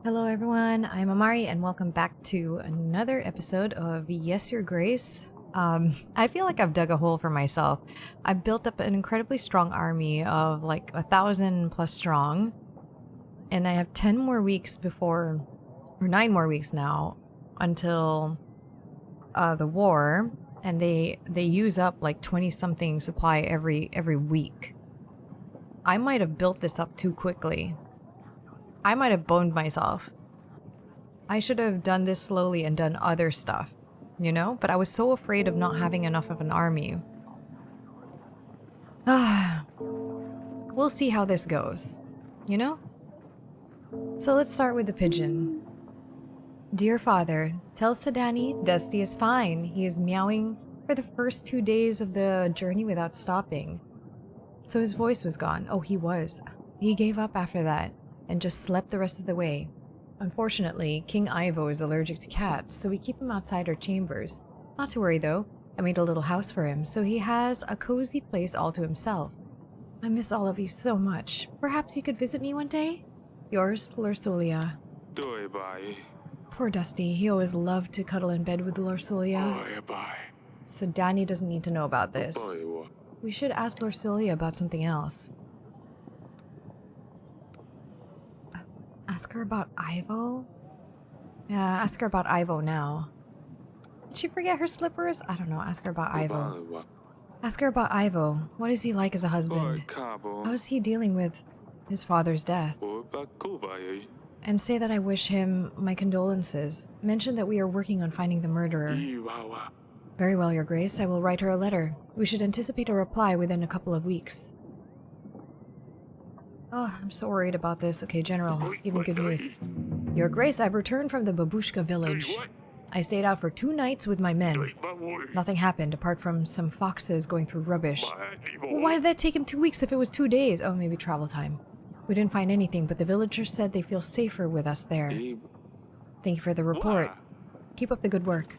Hello everyone, I'm Amari and welcome back to another episode of Yes Your Grace. I feel like I've dug a hole for myself. I've built up an incredibly strong army of like 1,000 plus strong, and I have 10 more weeks before, or 9 more weeks now, until the war, and they use up like 20 something supply every week. I might have built this up too quickly. I might have boned myself. I should have done this slowly and done other stuff, you know? But I was so afraid of not having enough of an army. We'll see how this goes, you know? So let's start with the pigeon. Dear father, tell Sadani Dusty is fine. He is meowing for the first 2 days of the journey without stopping. So his voice was gone. Oh, he was. He gave up after that and just slept the rest of the way. Unfortunately, King Ivo is allergic to cats, so we keep him outside our chambers. Not to worry though, I made a little house for him, so he has a cozy place all to himself. I miss all of you so much. Perhaps you could visit me one day? Yours, Lursulia. Poor Dusty, he always loved to cuddle in bed with Lursulia. So Danny doesn't need to know about this. We should ask Lursulia about something else. Ask her about Ivo? Yeah, ask her about Ivo now. Did she forget her slippers? I don't know, ask her about Ivo. Ask her about Ivo. What is he like as a husband? How is he dealing with his father's death? And say that I wish him my condolences. Mention that we are working on finding the murderer. Very well, Your Grace. I will write her a letter. We should anticipate a reply within a couple of weeks. Oh, I'm so worried about this. Okay, General, give me good news. Your Grace, I've returned from the Babushka village. I stayed out for 2 nights with my men. Nothing happened apart from some foxes going through rubbish. Well, why did that take him 2 weeks if it was 2 days? Oh, maybe travel time. We didn't find anything, but the villagers said they feel safer with us there. Thank you for the report. Keep up the good work.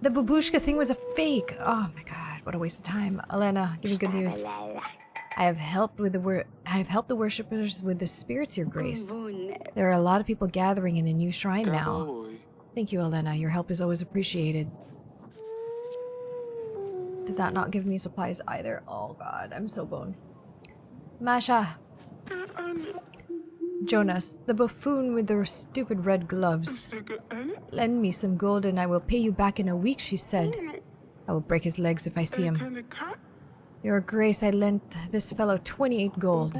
The Babushka thing was a fake. Oh my god, what a waste of time. Elena, give me good news. I have helped the worshippers with the spirits, Your Grace. There are a lot of people gathering in the new shrine now. Thank you, Elena. Your help is always appreciated. Did that not give me supplies either? Oh god, I'm so boned. Masha. Jonas, the buffoon with the stupid red gloves. Lend me some gold and I will pay you back in a week, she said. I will break his legs if I see him. Your Grace, I lent this fellow 28 gold.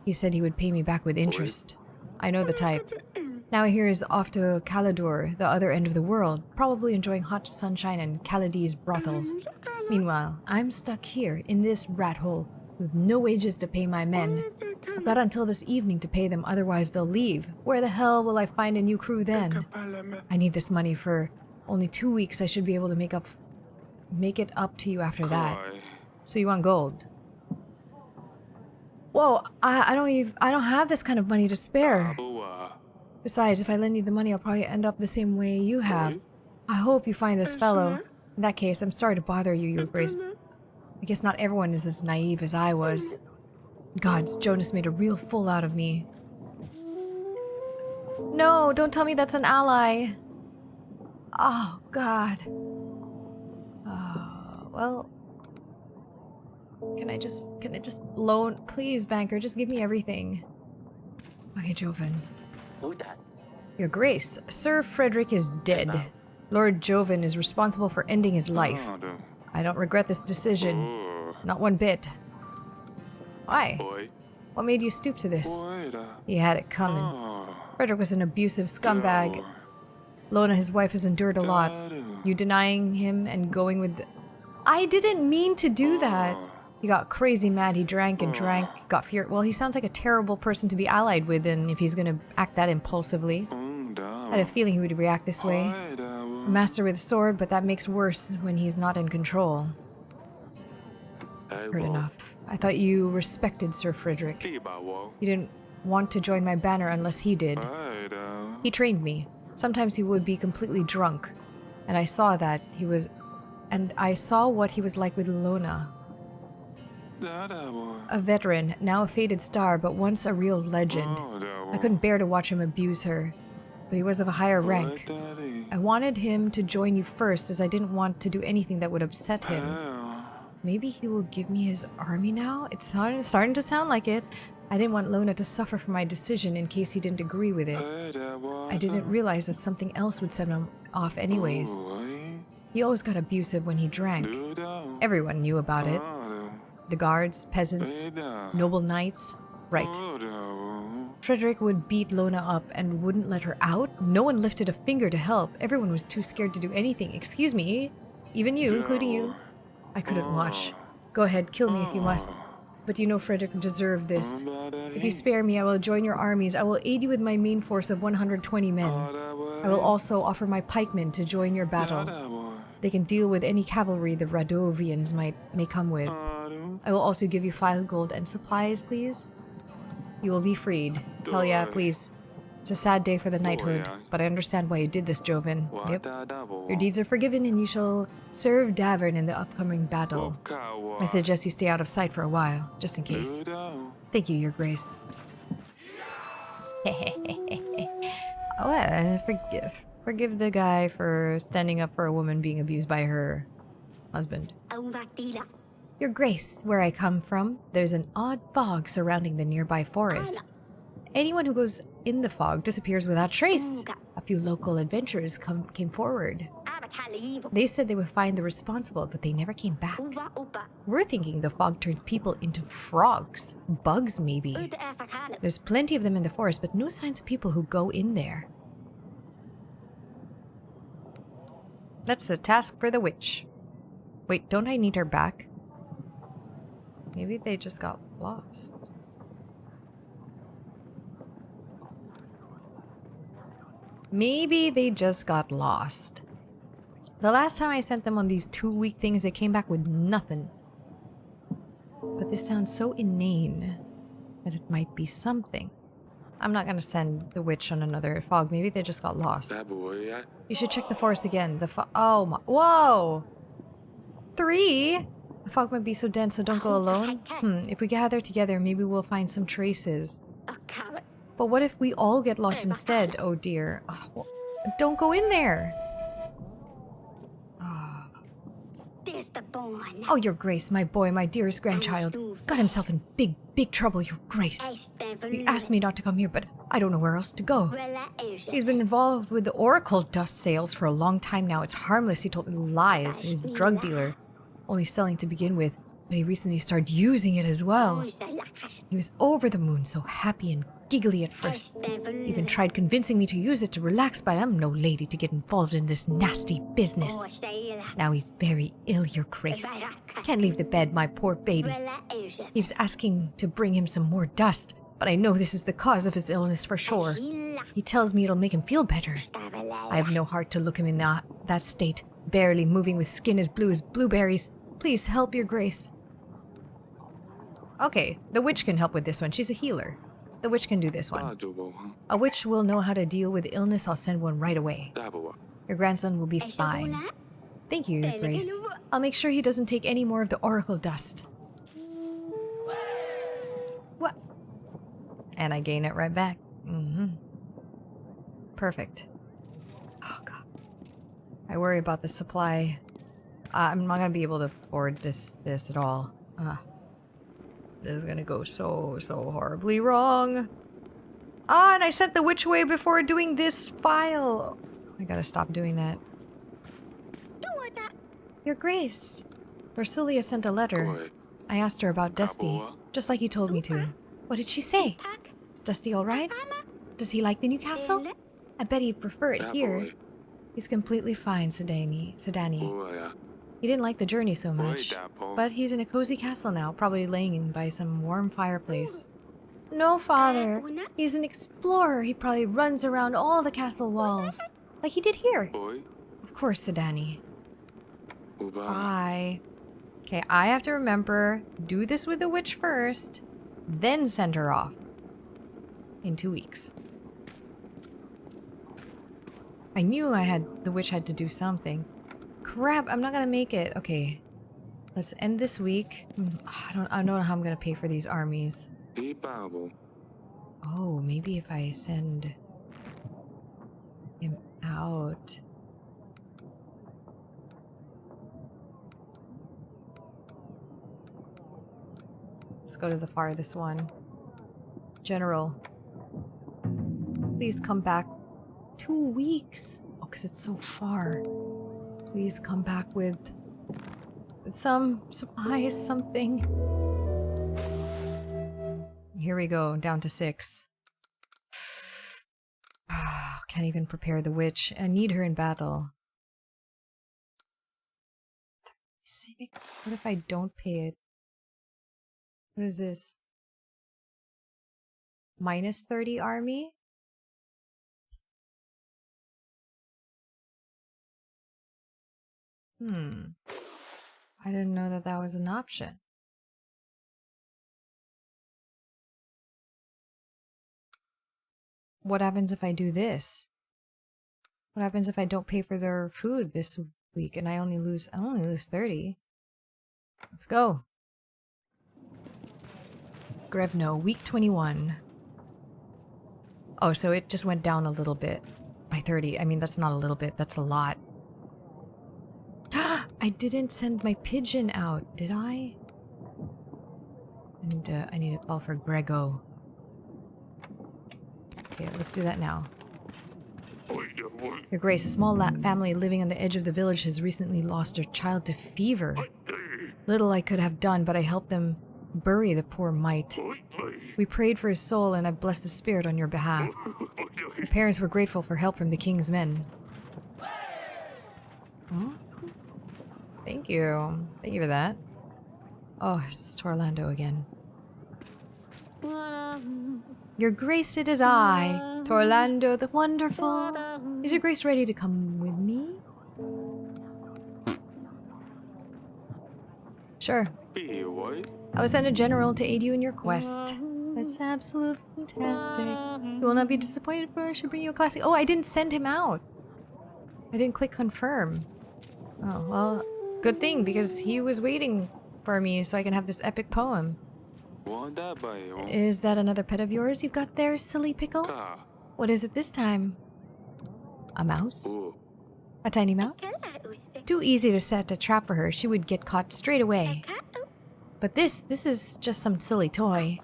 He said he would pay me back with interest. I know the type. Now he is off to Kalidor, the other end of the world, probably enjoying hot sunshine and Kalidi's brothels. Meanwhile, I'm stuck here in this rat hole with no wages to pay my men. I've got until this evening to pay them, otherwise they'll leave. Where the hell will I find a new crew then? I need this money for only 2 weeks. I should be able to make it up to you after that. So you want gold? Whoa, I don't have this kind of money to spare. Besides, if I lend you the money, I'll probably end up the same way you have. I hope you find this fellow. In that case, I'm sorry to bother you, Your Grace. I guess not everyone is as naive as I was. Gods, Jonas made a real fool out of me. No, don't tell me that's an ally. Oh, God. Well... Can I just loan? Please, banker, just give me everything. Okay, Joven. Your Grace, Sir Frederick is dead. Lord Joven is responsible for ending his life. I don't regret this decision. Not one bit. Why? What made you stoop to this? He had it coming. Frederick was an abusive scumbag. Lona, his wife, has endured a lot. You denying him and going with... I didn't mean to do that. He got crazy mad, he drank and drank, got fear. Well, he sounds like a terrible person to be allied with, and if he's gonna act that impulsively. I had a feeling he would react this way. A master with a sword, but that makes worse when he's not in control. Heard enough. I thought you respected Sir Frederick. You didn't want to join my banner unless he did. He trained me. Sometimes he would be completely drunk, and I saw that he was... And I saw what he was like with Lona. A veteran, now a faded star, but once a real legend. I couldn't bear to watch him abuse her. but he was of a higher rank. I wanted him to join you first as I didn't want to do anything that would upset him. Maybe he will give me his army now? It's starting to sound like it. I didn't want Lona to suffer for my decision in case he didn't agree with it. I didn't realize that something else would set him off anyways. He always got abusive when he drank. Everyone knew about it. The guards, peasants, noble knights. Right. Frederick would beat Lona up and wouldn't let her out. No one lifted a finger to help. Everyone was too scared to do anything. Excuse me. Even you, including you. I couldn't watch. Go ahead, kill me if you must. But you know Frederick deserved this. If you spare me, I will join your armies. I will aid you with my main force of 120 men. I will also offer my pikemen to join your battle. They can deal with any cavalry the Radovians may come with. I will also give you 5 gold and supplies, please. You will be freed. Hell yeah, please. It's a sad day for the knighthood, but I understand why you did this, Joven. Yep. Your deeds are forgiven and you shall serve Davern in the upcoming battle. I suggest you stay out of sight for a while, just in case. Thank you, Your Grace. Oh, and forgive the guy for standing up for a woman being abused by her husband. Your Grace, where I come from, there's an odd fog surrounding the nearby forest. Anyone who goes in the fog disappears without trace. A few local adventurers came forward. They said they would find the responsible, but they never came back. We're thinking the fog turns people into frogs. Bugs, maybe. There's plenty of them in the forest, but no signs of people who go in there. That's the task for the witch. Wait, don't I need her back? Maybe they just got lost. Maybe they just got lost. The last time I sent them on these 2-week things, they came back with nothing. But this sounds so inane that it might be something. I'm not gonna send the witch on another fog. Maybe they just got lost. You should check the forest again. Oh my— whoa! 3? The fog might be so dense, so don't go alone. If we gather together, maybe we'll find some traces. But what if we all get lost instead? Oh dear. Oh, don't go in there! Oh, Your Grace, my boy, my dearest grandchild, got himself in big trouble, Your Grace. He asked me not to come here, but I don't know where else to go. He's been involved with the oracle dust sales for a long time now. It's harmless, he told me lies. He's a drug dealer, only selling to begin with, but he recently started using it as well. He was over the moon, so happy and giggly at first. Even tried convincing me to use it to relax, but I'm no lady to get involved in this nasty business. Now he's very ill, Your Grace. Can't leave the bed, my poor baby. He was asking to bring him some more dust, but I know this is the cause of his illness for sure. He tells me it'll make him feel better. I have no heart to look him in that state, barely moving with skin as blue as blueberries. Please help, Your Grace. Okay, the witch can help with this one. She's a healer. The witch can do this one. A witch will know how to deal with illness. I'll send one right away. Your grandson will be fine. Thank you, Your Grace. I'll make sure he doesn't take any more of the oracle dust. What? And I gain it right back. Perfect. Oh, God. I worry about the supply. I'm not gonna be able to afford this at all. This is gonna go so horribly wrong. And I sent the witch away before doing this file. I gotta stop doing that. Your Grace. Ursulia sent a letter. I asked her about Dusty, just like you told me to. What did she say? Is Dusty alright? Does he like the new castle? I bet he'd prefer it here. He's completely fine, Sedani. He didn't like the journey so much, but he's in a cozy castle now, probably laying by some warm fireplace. No, Father. He's an explorer. He probably runs around all the castle walls, like he did here. Of course, Sedani. Bye. Okay, I have to remember, do this with the witch first, then send her off. In 2 weeks. I knew the witch had to do something. Crap, I'm not gonna make it. Okay. Let's end this week. I don't know how I'm gonna pay for these armies. Oh, maybe if I send out. Let's go to the farthest one. General. Please come back. 2 weeks. Oh, because it's so far. Please come back with some supplies, something. Here we go, down to 6. Can't even prepare the witch. I need her in battle. 6? What if I don't pay it? What is this? Minus 30 army? I didn't know that that was an option. What happens if I do this? What happens if I don't pay for their food this week and I only lose 30? Let's go. Grevno, week 21. Oh, so it just went down a little bit by 30. I mean, that's not a little bit, that's a lot. I didn't send my pigeon out, did I? And I need to call for Grego. Okay, let's do that now. Your Grace, a small family living on the edge of the village has recently lost their child to fever. Little I could have done, but I helped them bury the poor mite. We prayed for his soul and I blessed the spirit on your behalf. The parents were grateful for help from the king's men. Thank you. Thank you for that. Oh, it's Torlando again. Your Grace, it is I, Torlando the Wonderful. Is your Grace ready to come with me? Sure. I was sent a general to aid you in your quest. That's absolutely fantastic. You will not be disappointed, for I should bring you a classic. Oh, I didn't send him out. I didn't click confirm. Oh, well, good thing, because he was waiting for me so I can have this epic poem. Is that another pet of yours you've got there, silly pickle? What is it this time? A mouse? A tiny mouse? Too easy to set a trap for her. She would get caught straight away. But this is just some silly toy.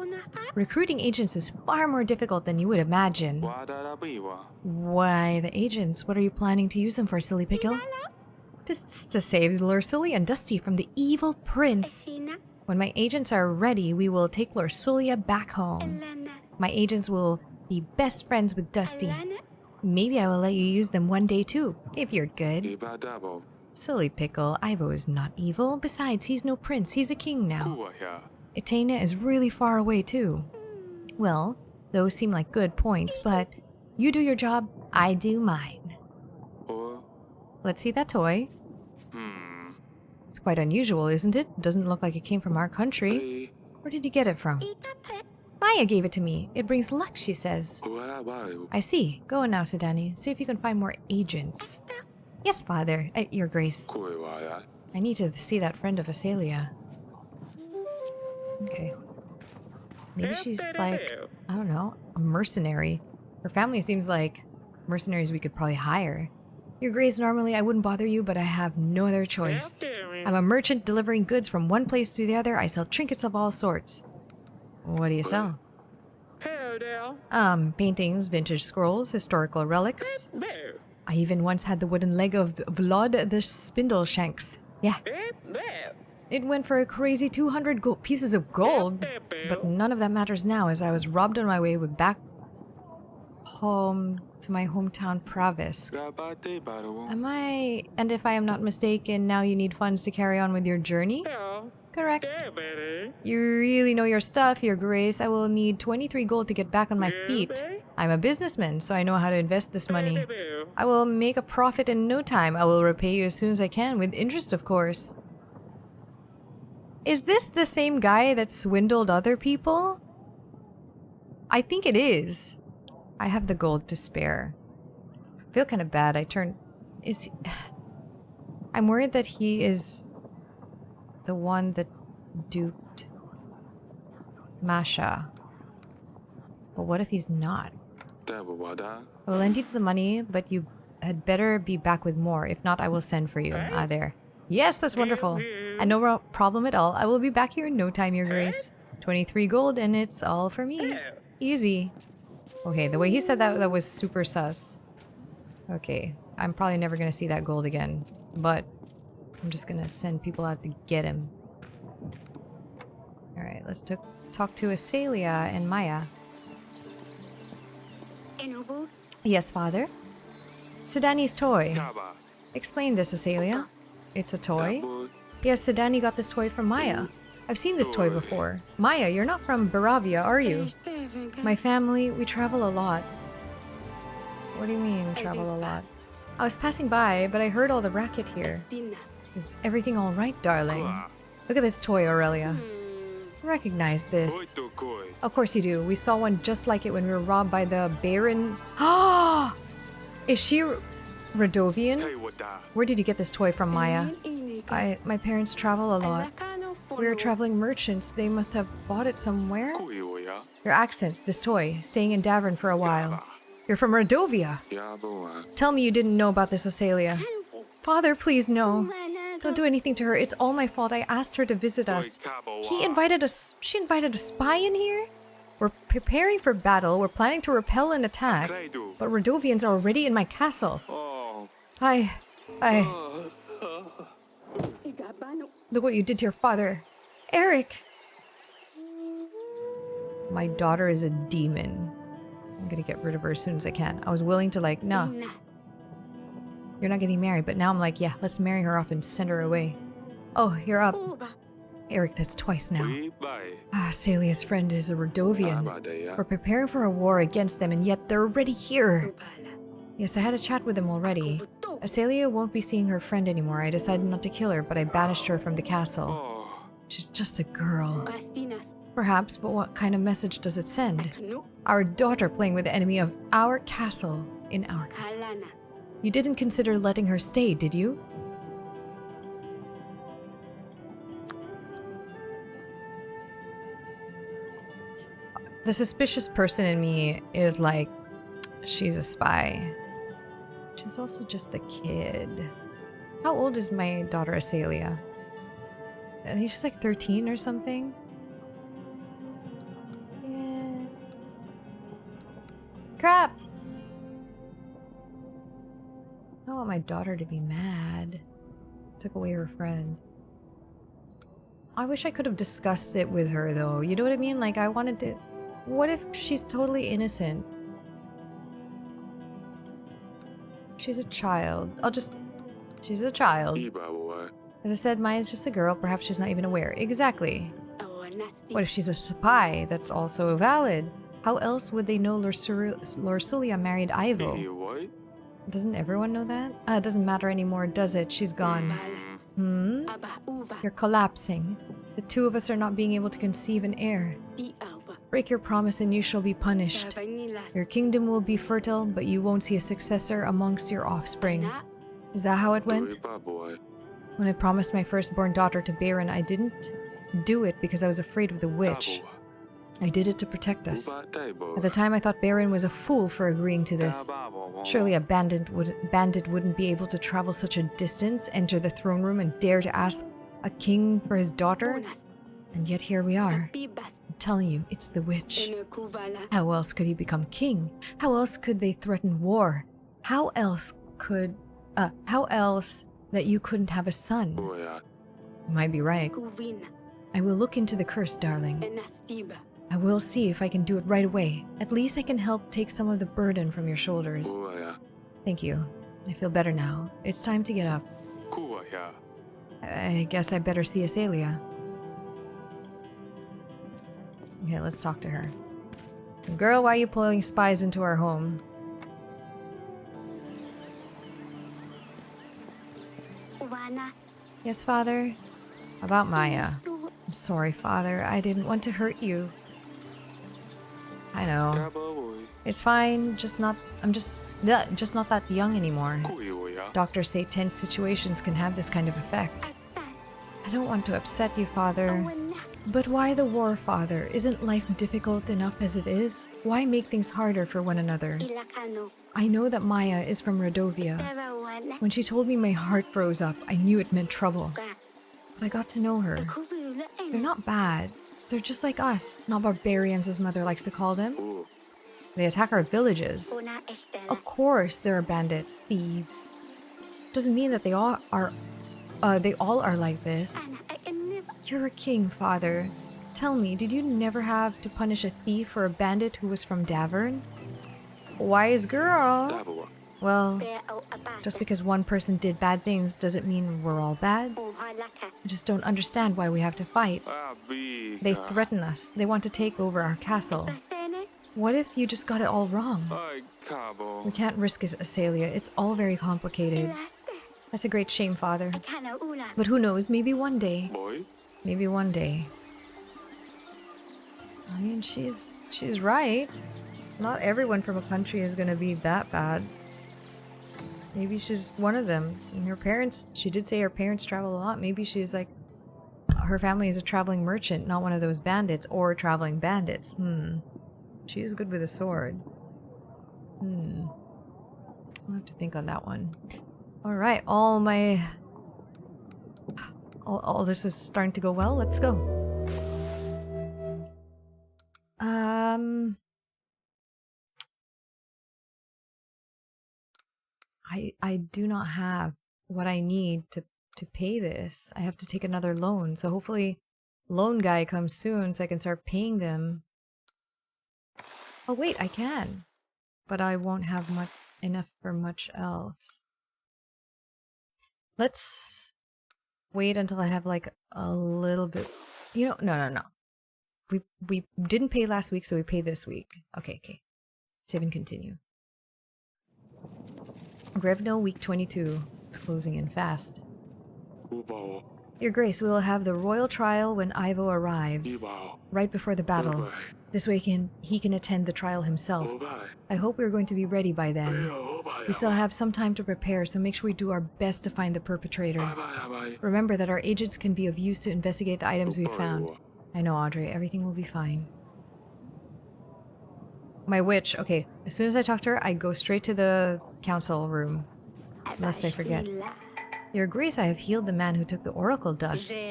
Recruiting agents is far more difficult than you would imagine. Why, the agents? What are you planning to use them for, silly pickle? Just to save Lursully and Dusty from the evil prince. When my agents are ready, we will take Lursulia back home. My agents will be best friends with Dusty. Maybe I will let you use them one day too, if you're good. Silly pickle, Ivo is not evil. Besides, he's no prince, he's a king now. Etena is really far away too. Well, those seem like good points, but you do your job, I do mine. Let's see that toy. It's quite unusual, isn't it? Doesn't look like it came from our country. Where did you get it from? Maya gave it to me. It brings luck, she says. I see. Go on now, Sedani. See if you can find more agents. Yes, father. Your Grace. I need to see that friend of Asalia. Okay. Maybe she's like, I don't know, a mercenary. Her family seems like mercenaries we could probably hire. Your Grace, normally I wouldn't bother you, but I have no other choice. I'm a merchant delivering goods from one place to the other. I sell trinkets of all sorts. What do you sell? Paintings, vintage scrolls, historical relics. I even once had the wooden leg of Vlad the Spindleshanks. Yeah. It went for a crazy 200 pieces of gold, but none of that matters now as I was robbed on my way back home to my hometown Pravisk. And if I am not mistaken, now you need funds to carry on with your journey? Correct. You really know your stuff, Your Grace. I will need 23 gold to get back on my feet. I'm a businessman, so I know how to invest this money. I will make a profit in no time. I will repay you as soon as I can, with interest, of course. Is this the same guy that swindled other people? I think it is. I have the gold to spare. I feel kind of bad. I'm worried that he is the one that duped Masha. But what if he's not? I will lend you the money, but you had better be back with more. If not, I will send for you. There. Yes, that's wonderful. And no problem at all. I will be back here in no time, Your Grace. 23 gold, and it's all for me. Easy. Okay, the way he said that, that was super sus. Okay, I'm probably never going to see that gold again. But I'm just going to send people out to get him. Alright, let's talk to Asalia and Maya. Yes, father? Sedani's toy. Explain this, Asalia. It's a toy? Yes, Sedani got this toy from Maya. I've seen this toy before. Maya, you're not from Baravia, are you? My family, we travel a lot. What do you mean, travel a lot? I was passing by, but I heard all the racket here. Is everything all right, darling? Look at this toy, Aurelia. I recognize this. Of course you do. We saw one just like it when we were robbed by the Baron. Ah! Is she Radovian? Where did you get this toy from, Maya? My parents travel a lot. We are traveling merchants. They must have bought it somewhere. Your accent, this toy, staying in Davern for a while. You're from Radovia. Tell me you didn't know about this, Asalia. Father, please no. Don't do anything to her. It's all my fault. I asked her to visit us. She invited a spy in here? We're preparing for battle. We're planning to repel an attack. But Radovians are already in my castle. Look what you did to your father. Eric! My daughter is a demon. I'm gonna get rid of her as soon as I can. I was willing to like, no. You're not getting married, but now I'm like, yeah, let's marry her off and send her away. Oh, you're up. Eric, that's twice now. Salia's friend is a Radovian. We're preparing for a war against them, and yet they're already here. Yes, I had a chat with them already. Asalia won't be seeing her friend anymore. I decided not to kill her, but I banished her from the castle. She's just a girl. Perhaps, but what kind of message does it send? Our daughter playing with the enemy of our castle in our castle. You didn't consider letting her stay, did you? The suspicious person in me is like, she's a spy. She's also just a kid. How old is my daughter Asalia? I think she's like 13 or something. Yeah. Crap! I don't want my daughter to be mad. Took away her friend. I wish I could have discussed it with her though. You know what I mean? Like I wanted to... What if she's totally innocent? She's a child. She's a child. As I said, Maya's just a girl. Perhaps she's not even aware. Exactly. What if she's a spy? That's also valid. How else would they know Lorsulia married Ivo? Doesn't everyone know that? It doesn't matter anymore, does it? She's gone. You're collapsing. The two of us are not being able to conceive an heir. Break your promise and you shall be punished. Your kingdom will be fertile, but you won't see a successor amongst your offspring. Is that how it went? When I promised my firstborn daughter to Baron, I didn't do it because I was afraid of the witch. I did it to protect us. At the time, I thought Baron was a fool for agreeing to this. Surely a bandit wouldn't be able to travel such a distance, enter the throne room, and dare to ask a king for his daughter? And yet here we are. I'm telling you, it's the witch. How else could he become king? How else could they threaten war? How else that you couldn't have a son? You might be right. I will look into the curse, darling. I will see if I can do it right away. At least I can help take some of the burden from your shoulders. Thank you. I feel better now. It's time to get up. I guess I better see Asalia. Okay, let's talk to her. Girl, why are you pulling spies into our home? Yes, Father? About Maya. I'm sorry, Father. I didn't want to hurt you. I know. It's fine, I'm just not that young anymore. Doctors say tense situations can have this kind of effect. I don't want to upset you, Father. But why the war, father? Isn't life difficult enough as it is? Why make things harder for one another? I know that Maya is from Rodovia. When she told me, my heart froze up. I knew it meant trouble. But I got to know her. They're not bad. They're just like us, not barbarians as Mother likes to call them. They attack our villages. Of course there are bandits, thieves. Doesn't mean that they all are like this. You're a king, father. Tell me, did you never have to punish a thief or a bandit who was from Davern? Wise girl. Well, just because one person did bad things doesn't mean we're all bad. I just don't understand why we have to fight. They threaten us. They want to take over our castle. What if you just got it all wrong? We can't risk Asalia. It's all very complicated. That's a great shame, father. But who knows, maybe one day. Maybe one day. I mean, she's right. Not everyone from a country is gonna be that bad. Maybe she's one of them. And her parents, she did say her parents travel a lot. Maybe she's like, her family is a traveling merchant, not one of those bandits or traveling bandits. She is good with a sword. I'll have to think on that one. Alright, all this is starting to go well. Let's go. I do not have what I need to pay this. I have to take another loan, so hopefully loan guy comes soon so I can start paying them. Oh wait, I can. But I won't have enough for much else. Let's wait until I have like a little bit. You know, no. We didn't pay last week, so we pay this week. Okay. Save and continue. Grevno week 22. It's closing in fast. Your Grace, we will have the royal trial when Ivo arrives, right before the battle. This way he can attend the trial himself. I hope we're going to be ready by then. We still have some time to prepare, so make sure we do our best to find the perpetrator. Remember that our agents can be of use to investigate the items we've found. I know, Audrey. Everything will be fine. My witch. Okay, as soon as I talk to her, I go straight to the council room. Lest I forget. Your Grace, I have healed the man who took the oracle dust.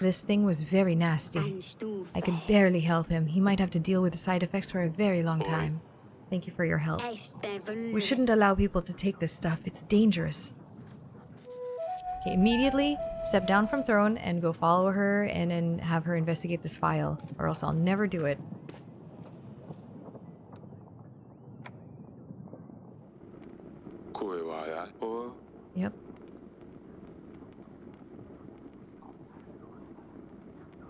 This thing was very nasty. I could barely help him. He might have to deal with the side effects for a very long time. Thank you for your help. We shouldn't allow people to take this stuff. It's dangerous. Okay, immediately step down from throne and go follow her and then have her investigate this file, or else I'll never do it. Yep.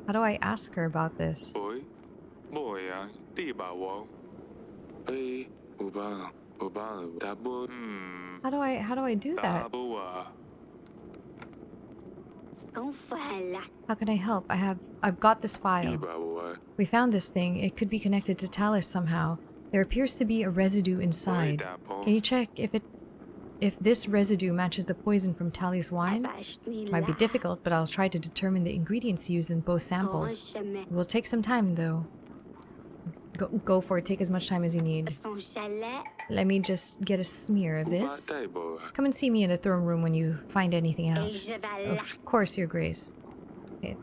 How do I ask her about this? How do I do that? How can I help? I've got this file. We found this thing. It could be connected to Talus somehow. There appears to be a residue inside. Can you check if this residue matches the poison from Tali's wine? Might be difficult, but I'll try to determine the ingredients used in both samples. It will take some time, though. Go for it. Take as much time as you need. Let me just get a smear of this. Come and see me in the throne room when you find anything out. Of course, Your Grace. Okay,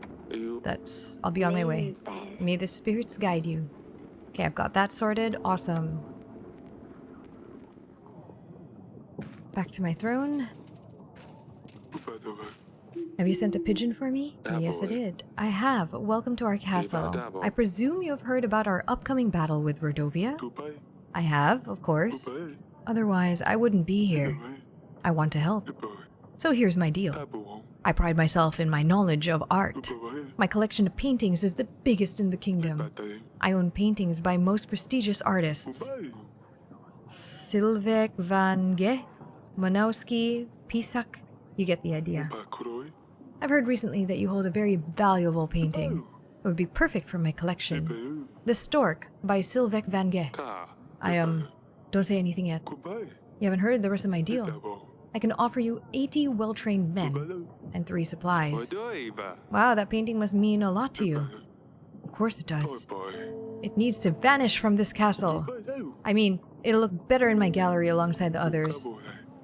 I'll be on my way. May the spirits guide you. Okay, I've got that sorted. Awesome. Back to my throne. Have you sent a pigeon for me? Yes, I did. I have. Welcome to our castle. I presume you have heard about our upcoming battle with Rodovia? I have, of course. Otherwise, I wouldn't be here. I want to help. So here's my deal. I pride myself in my knowledge of art. My collection of paintings is the biggest in the kingdom. I own paintings by most prestigious artists. Sylvek van Gogh, Manowski, Pisak. You get the idea. I've heard recently that you hold a very valuable painting. It would be perfect for my collection. The Stork by Sylvek van Gogh. Don't say anything yet. You haven't heard the rest of my deal. I can offer you 80 well-trained men and 3 supplies. Wow, that painting must mean a lot to you. Of course it does. It needs to vanish from this castle. I mean, it'll look better in my gallery alongside the others.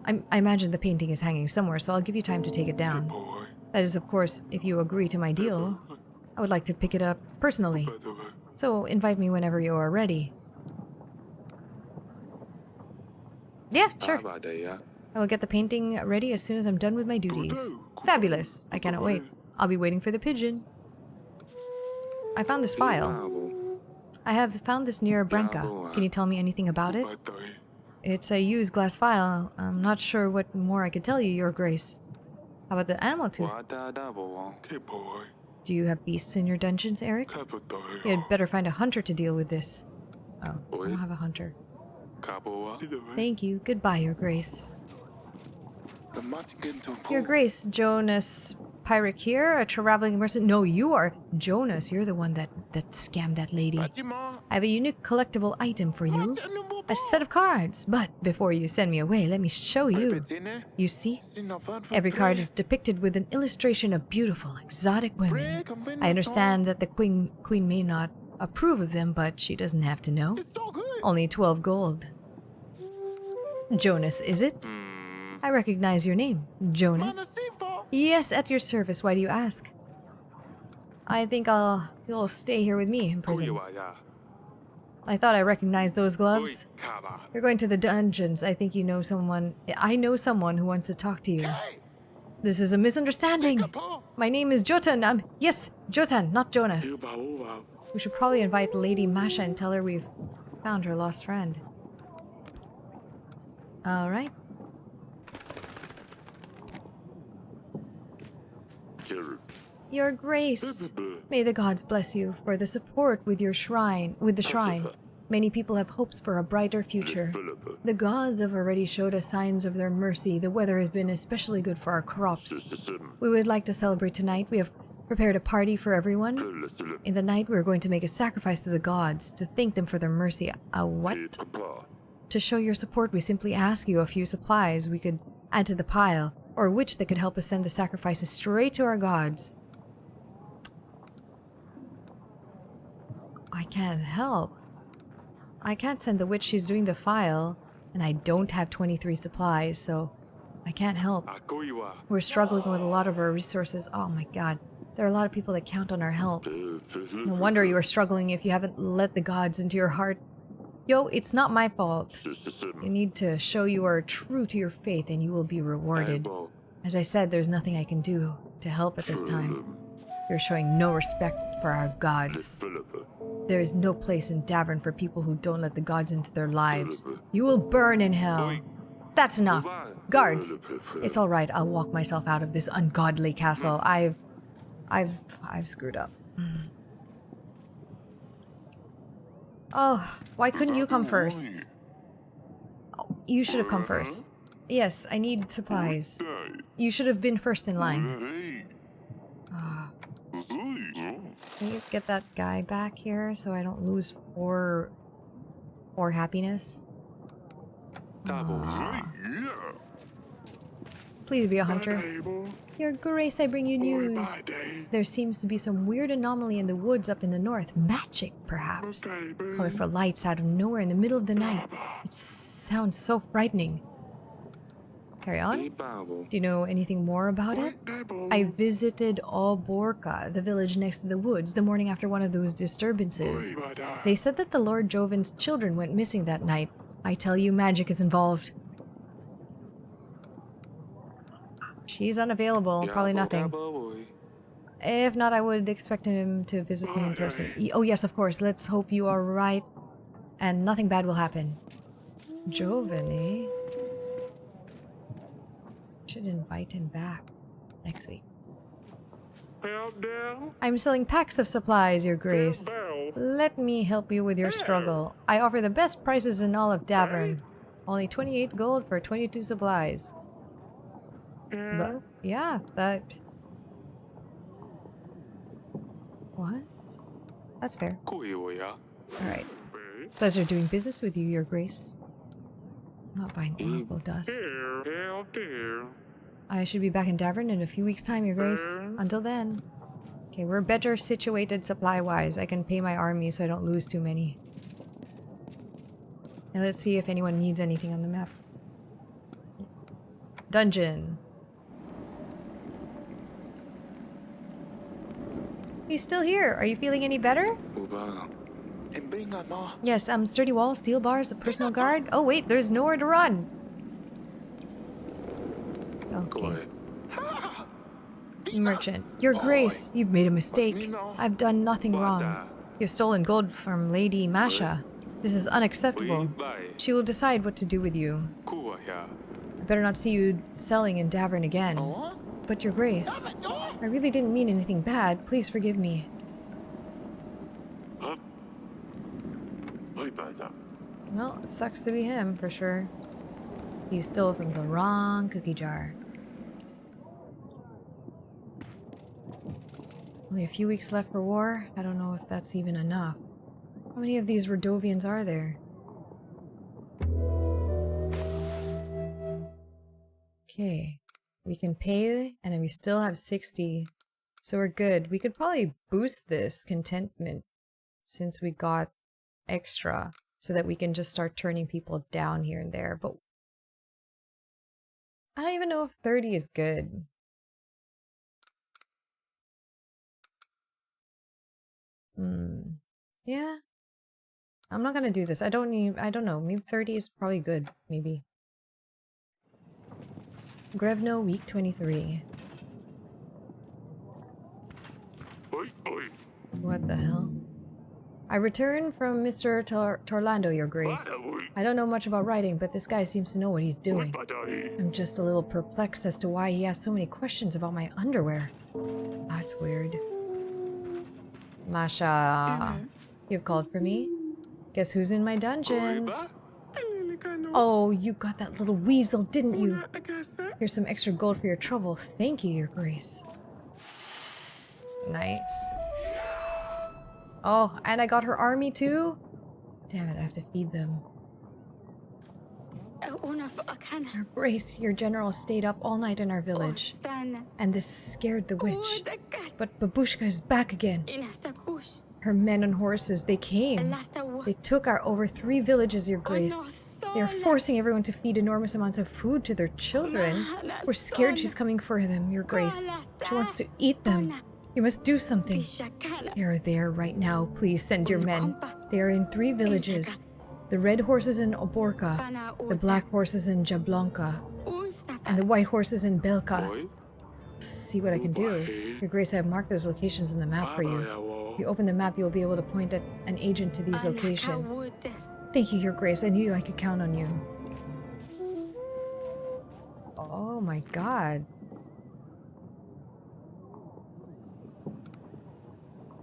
I imagine the painting is hanging somewhere, so I'll give you time to take it down. That is, of course, if you agree to my deal. I would like to pick it up personally. So invite me whenever you are ready. Yeah, sure. I will get the painting ready as soon as I'm done with my duties. Fabulous. I cannot wait. I'll be waiting for the pigeon. I found this file. I have found this near Branca. Can you tell me anything about it? It's a used glass file. I'm not sure what more I could tell you, Your Grace. How about the animal tooth? Do you have beasts in your dungeons, Eric? You'd better find a hunter to deal with this. Oh, I don't have a hunter. Thank you. Goodbye, Your Grace. Your Grace, Jonas Pyric here, a traveling merchant. No, you are Jonas. You're the one that scammed that lady. I have a unique collectible item for you. A set of cards. But before you send me away, let me show you. You see? Every card is depicted with an illustration of beautiful, exotic women. I understand that the queen may not approve of them, but she doesn't have to know. Only 12 gold. Jonas, is it? I recognize your name. Jonas? Yes, at your service. Why do you ask? I think you'll stay here with me in prison. I thought I recognized those gloves. You're going to the dungeons. I think you know someone. I know someone who wants to talk to you. This is a misunderstanding. My name is Jotan. Yes, Jotan, not Jonas. We should probably invite Lady Masha and tell her we've found her lost friend. Alright. Your Grace, may the gods bless you for the support with the shrine. Many people have hopes for a brighter future. The gods have already showed us signs of their mercy. The weather has been especially good for our crops. We would like to celebrate tonight. We have prepared a party for everyone. In the night, we are going to make a sacrifice to the gods to thank them for their mercy. A what? To show your support, we simply ask you a few supplies we could add to the pile, or a witch that could help us send the sacrifices straight to our gods. I can't help. I can't send the witch. She's doing the file, and I don't have 23 supplies, so I can't help. We're struggling with a lot of our resources. Oh my god. There are a lot of people that count on our help. No wonder you are struggling if you haven't let the gods into your heart. Yo, it's not my fault. You need to show you are true to your faith and you will be rewarded. As I said, there's nothing I can do to help at this time. You're showing no respect for our gods. There is no place in Davern for people who don't let the gods into their lives. You will burn in hell. That's enough. Guards, it's all right. I'll walk myself out of this ungodly castle. I've screwed up. Oh, why couldn't you come first? Oh, you should have come first. Yes, I need supplies. You should have been first in line. Can you get that guy back here so I don't lose four happiness? Please be a hunter. Your Grace, I bring you news. There seems to be some weird anomaly in the woods up in the north. Magic, perhaps. Colorful lights out of nowhere in the middle of the night. It sounds so frightening. Carry on. Do you know anything more about it? I visited Oborka, the village next to the woods, the morning after one of those disturbances. They said that the Lord Joven's children went missing that night. I tell you, magic is involved. She's unavailable. Probably nothing. If not, I would expect him to visit me in person. Oh yes, of course. Let's hope you are right and nothing bad will happen. Joven, eh? Should invite him back next week. I'm selling packs of supplies, Your Grace. Let me help you with your struggle. I offer the best prices in all of Davern. Only 28 gold for 22 supplies. Yeah, that... What? That's fair. Alright. Pleasure doing business with you, Your Grace. Not buying oracle dust. I should be back in Davern in a few weeks' time, Your Grace. Until then, Okay, we're better situated supply-wise. I can pay my army so I don't lose too many. And let's see if anyone needs anything on the map. Dungeon. He's still here. Are you feeling any better? Yes, sturdy walls, steel bars, a personal guard. Oh wait, there's nowhere to run. Okay. Merchant. Your Grace, you've made a mistake. I've done nothing wrong. You've stolen gold from Lady Masha. This is unacceptable. She will decide what to do with you. I better not see you selling in Davern again. But Your Grace, I really didn't mean anything bad. Please forgive me. Well, it sucks to be him, for sure. He stole from the wrong cookie jar. Only a few weeks left for war. I don't know if that's even enough. How many of these Rodovians are there? Okay. We can pay, and we still have 60. So we're good. We could probably boost this contentment since we got extra so that we can just start turning people down here and there. But I don't even know if 30 is good. Yeah. I'm not gonna do this. I don't know. Maybe 30 is probably good. Maybe. Grevno, week 23. What the hell? I return from Mr. Torlando, Your Grace. I don't know much about writing, but this guy seems to know what he's doing. I'm just a little perplexed as to why he asked so many questions about my underwear. That's weird. Masha, you've called for me? Guess who's in my dungeons? Oh, you got that little weasel, didn't you? Here's some extra gold for your trouble. Thank you, Your Grace. Nice. Oh, and I got her army too? Damn it, I have to feed them. Your Grace, your general stayed up all night in our village. And this scared the witch. But Babushka is back again. Her men on horses, they came. They took our over 3 villages, Your Grace. They are forcing everyone to feed enormous amounts of food to their children. We're scared she's coming for them, Your Grace. She wants to eat them. You must do something. They are there right now. Please send your men. They are in 3 villages. The red horses in Oborka, the black horses in Jablonka, and the white horses in Belka. See what I can do. Your Grace, I have marked those locations in the map for you. If you open the map, you'll be able to point at an agent to these locations. Thank you, Your Grace. I knew I could count on you. Oh my god.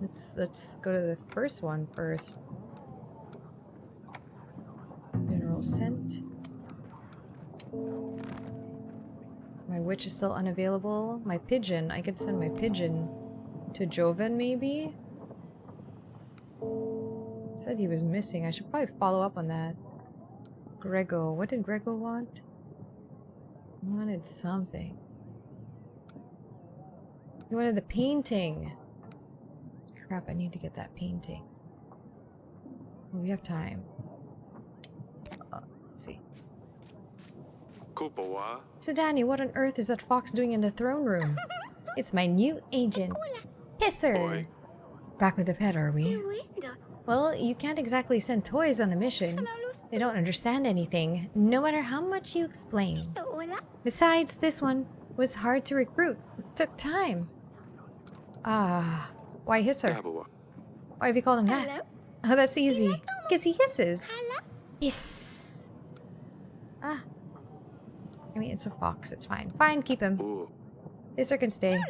Let's go to the first one first. General sent. My witch is still unavailable. My pigeon. I could send my pigeon to Joven, maybe? Said he was missing. I should probably follow up on that. Grego. What did Grego want? He wanted something. He wanted the painting. Crap, I need to get that painting. Well, we have time. Let's see. So Danny, what on earth is that fox doing in the throne room? It's my new agent. Hisser! Back with the pet, are we? Well, you can't exactly send toys on a mission. They don't understand anything, no matter how much you explain. Besides, this one was hard to recruit. It took time. Ah, why Hisser? Why have you called him that? Oh, that's easy. Guess he hisses. Hiss. Ah. I mean, it's a fox. It's fine. Fine, keep him. Hisser can stay.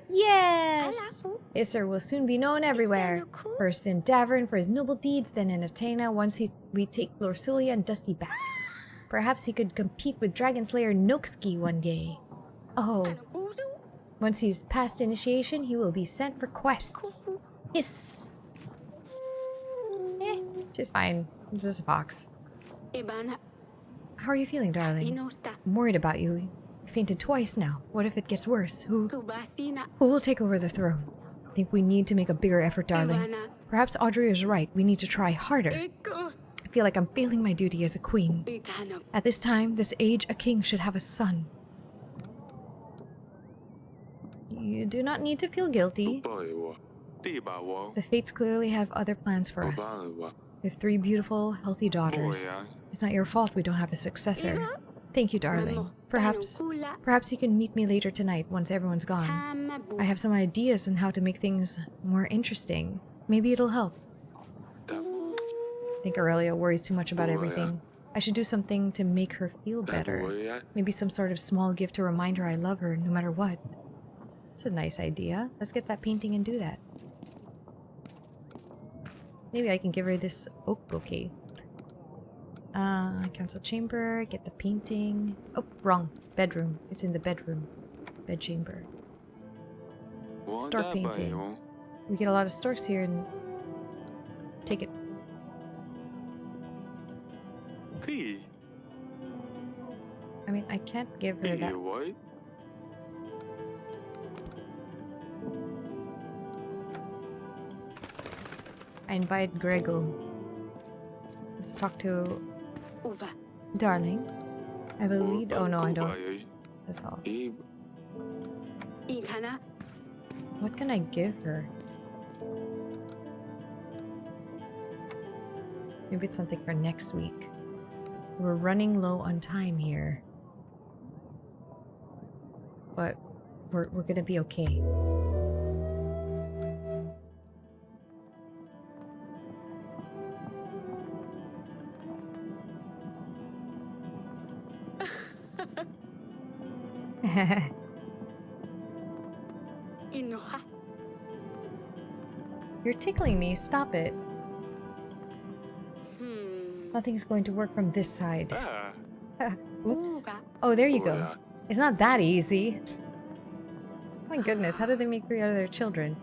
Yes! Hisser will soon be known everywhere. First in Davern for his noble deeds, then in Athena once we take Lorsilia and Dusty back. Perhaps he could compete with Dragon Slayer Noxki one day. Oh. Once he's passed initiation, he will be sent for quests. Hiss! She's fine. It's just a fox. How are you feeling, darling? I'm worried about you. You fainted twice now. What if it gets worse? Who will take over the throne? I think we need to make a bigger effort, darling. Perhaps Audrey is right. We need to try harder. I feel like I'm failing my duty as a queen. At this time, this age, a king should have a son. You do not need to feel guilty. The fates clearly have other plans for us. We have 3 beautiful, healthy daughters. It's not your fault we don't have a successor. Thank you, darling. Perhaps you can meet me later tonight once everyone's gone. I have some ideas on how to make things more interesting. Maybe it'll help. I think Aurelia worries too much about everything. I should do something to make her feel better. Maybe some sort of small gift to remind her I love her no matter what. That's a nice idea. Let's get that painting and do that. Maybe I can give her this oak bouquet. Council chamber, get the painting. Oh, wrong. Bedroom. It's in the bedroom. Bed chamber. Stork painting. We get a lot of storks here and take it. I mean, I can't give her that. I invite Grego. Let's talk to... Darling. I have a lead. Oh no, I don't. That's all. What can I give her? Maybe it's something for next week. We're running low on time here. But we're gonna be okay. You're tickling me. Stop it. Nothing's going to work from this side. Oops. Oh, there you go. It's not that easy. My goodness, how did they make 3 out of their children?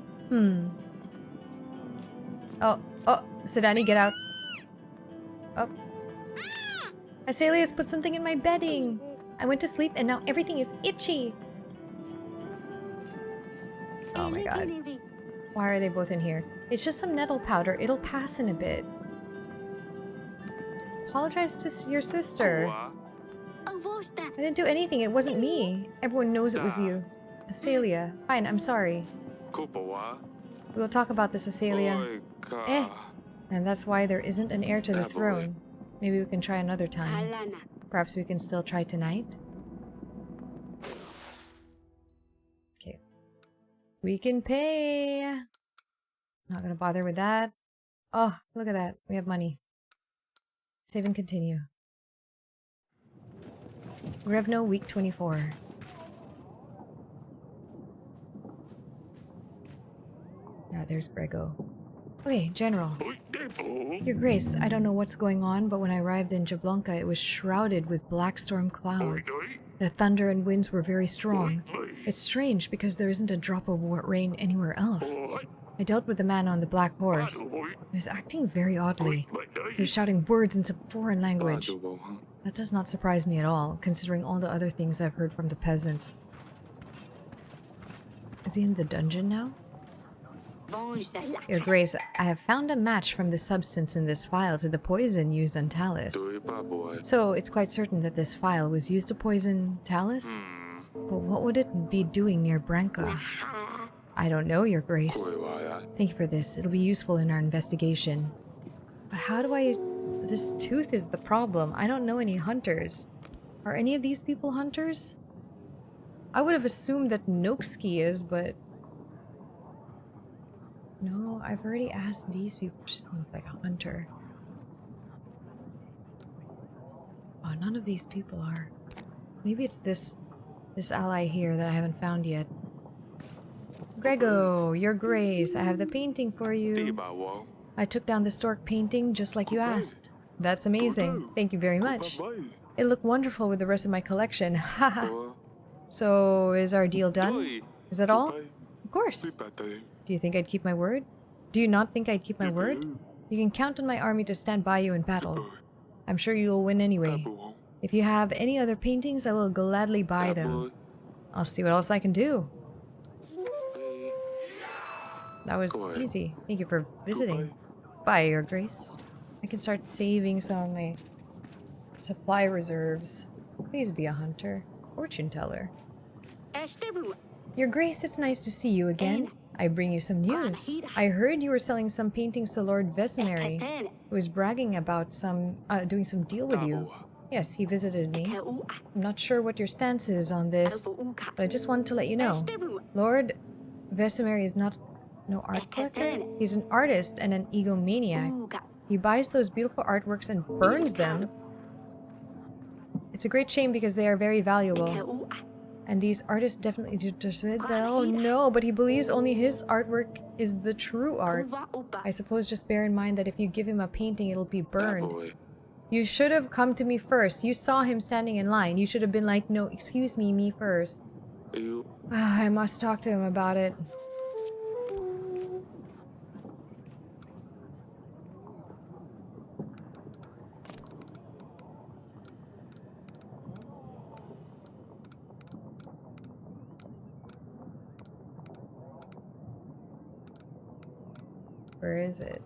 Oh, Sedani, get out. Oh. Azalea's put something in my bedding. I went to sleep and now everything is itchy. Oh my god. Why are they both in here? It's just some nettle powder. It'll pass in a bit. Apologize to your sister. I didn't do anything. It wasn't me. Everyone knows it was you. Azalea. Fine, I'm sorry. We'll talk about this, Azalea. And that's why there isn't an heir to the throne. Maybe we can try another time. Perhaps we can still try tonight? Okay. We can pay! Not gonna bother with that. Oh, look at that. We have money. Save and continue. Revno, week 24. Yeah, there's Grego. Okay, General. Your Grace, I don't know what's going on, but when I arrived in Jablonka, it was shrouded with black storm clouds. The thunder and winds were very strong. It's strange because there isn't a drop of rain anywhere else. I dealt with the man on the black horse. He was acting very oddly. He was shouting words in some foreign language. That does not surprise me at all, considering all the other things I've heard from the peasants. Is he in the dungeon now? Your Grace, I have found a match from the substance in this vial to the poison used on Talus. So, it's quite certain that this vial was used to poison Talus? But what would it be doing near Branca? I don't know, Your Grace. Thank you for this. It'll be useful in our investigation. But how do I... This tooth is the problem. I don't know any hunters. Are any of these people hunters? I would have assumed that Noksky is, but... No, I've already asked these people. She doesn't look like a hunter. Oh, none of these people are. Maybe it's this ally here that I haven't found yet. Grego, Your Grace, I have the painting for you. I took down the stork painting just like you asked. That's amazing. Thank you very much. It looked wonderful with the rest of my collection. Haha. So, is our deal done? Is that all? Of course. Do you think I'd keep my word? Do you not think I'd keep my word? You can count on my army to stand by you in battle. I'm sure you'll win anyway. If you have any other paintings, I will gladly buy them. I'll see what else I can do. That was easy. Thank you for visiting. Bye, Your Grace. I can start saving some of my supply reserves. Please be a hunter. Fortune teller. Your Grace, it's nice to see you again. I bring you some news. I heard you were selling some paintings to Lord HeyAmarii, who was bragging about doing some deal with you. Yes, he visited me. I'm not sure what your stance is on this, but I just wanted to let you know. Lord HeyAmarii is not no art collector. He's an artist and an egomaniac. He buys those beautiful artworks and burns them. It's a great shame because they are very valuable. And these artists definitely deserve that. Oh no, but he believes only his artwork is the true art. I suppose just bear in mind that if you give him a painting, it'll be burned. You should have come to me first. You saw him standing in line. You should have been like, no, excuse me, me first. I must talk to him about it. Where is it?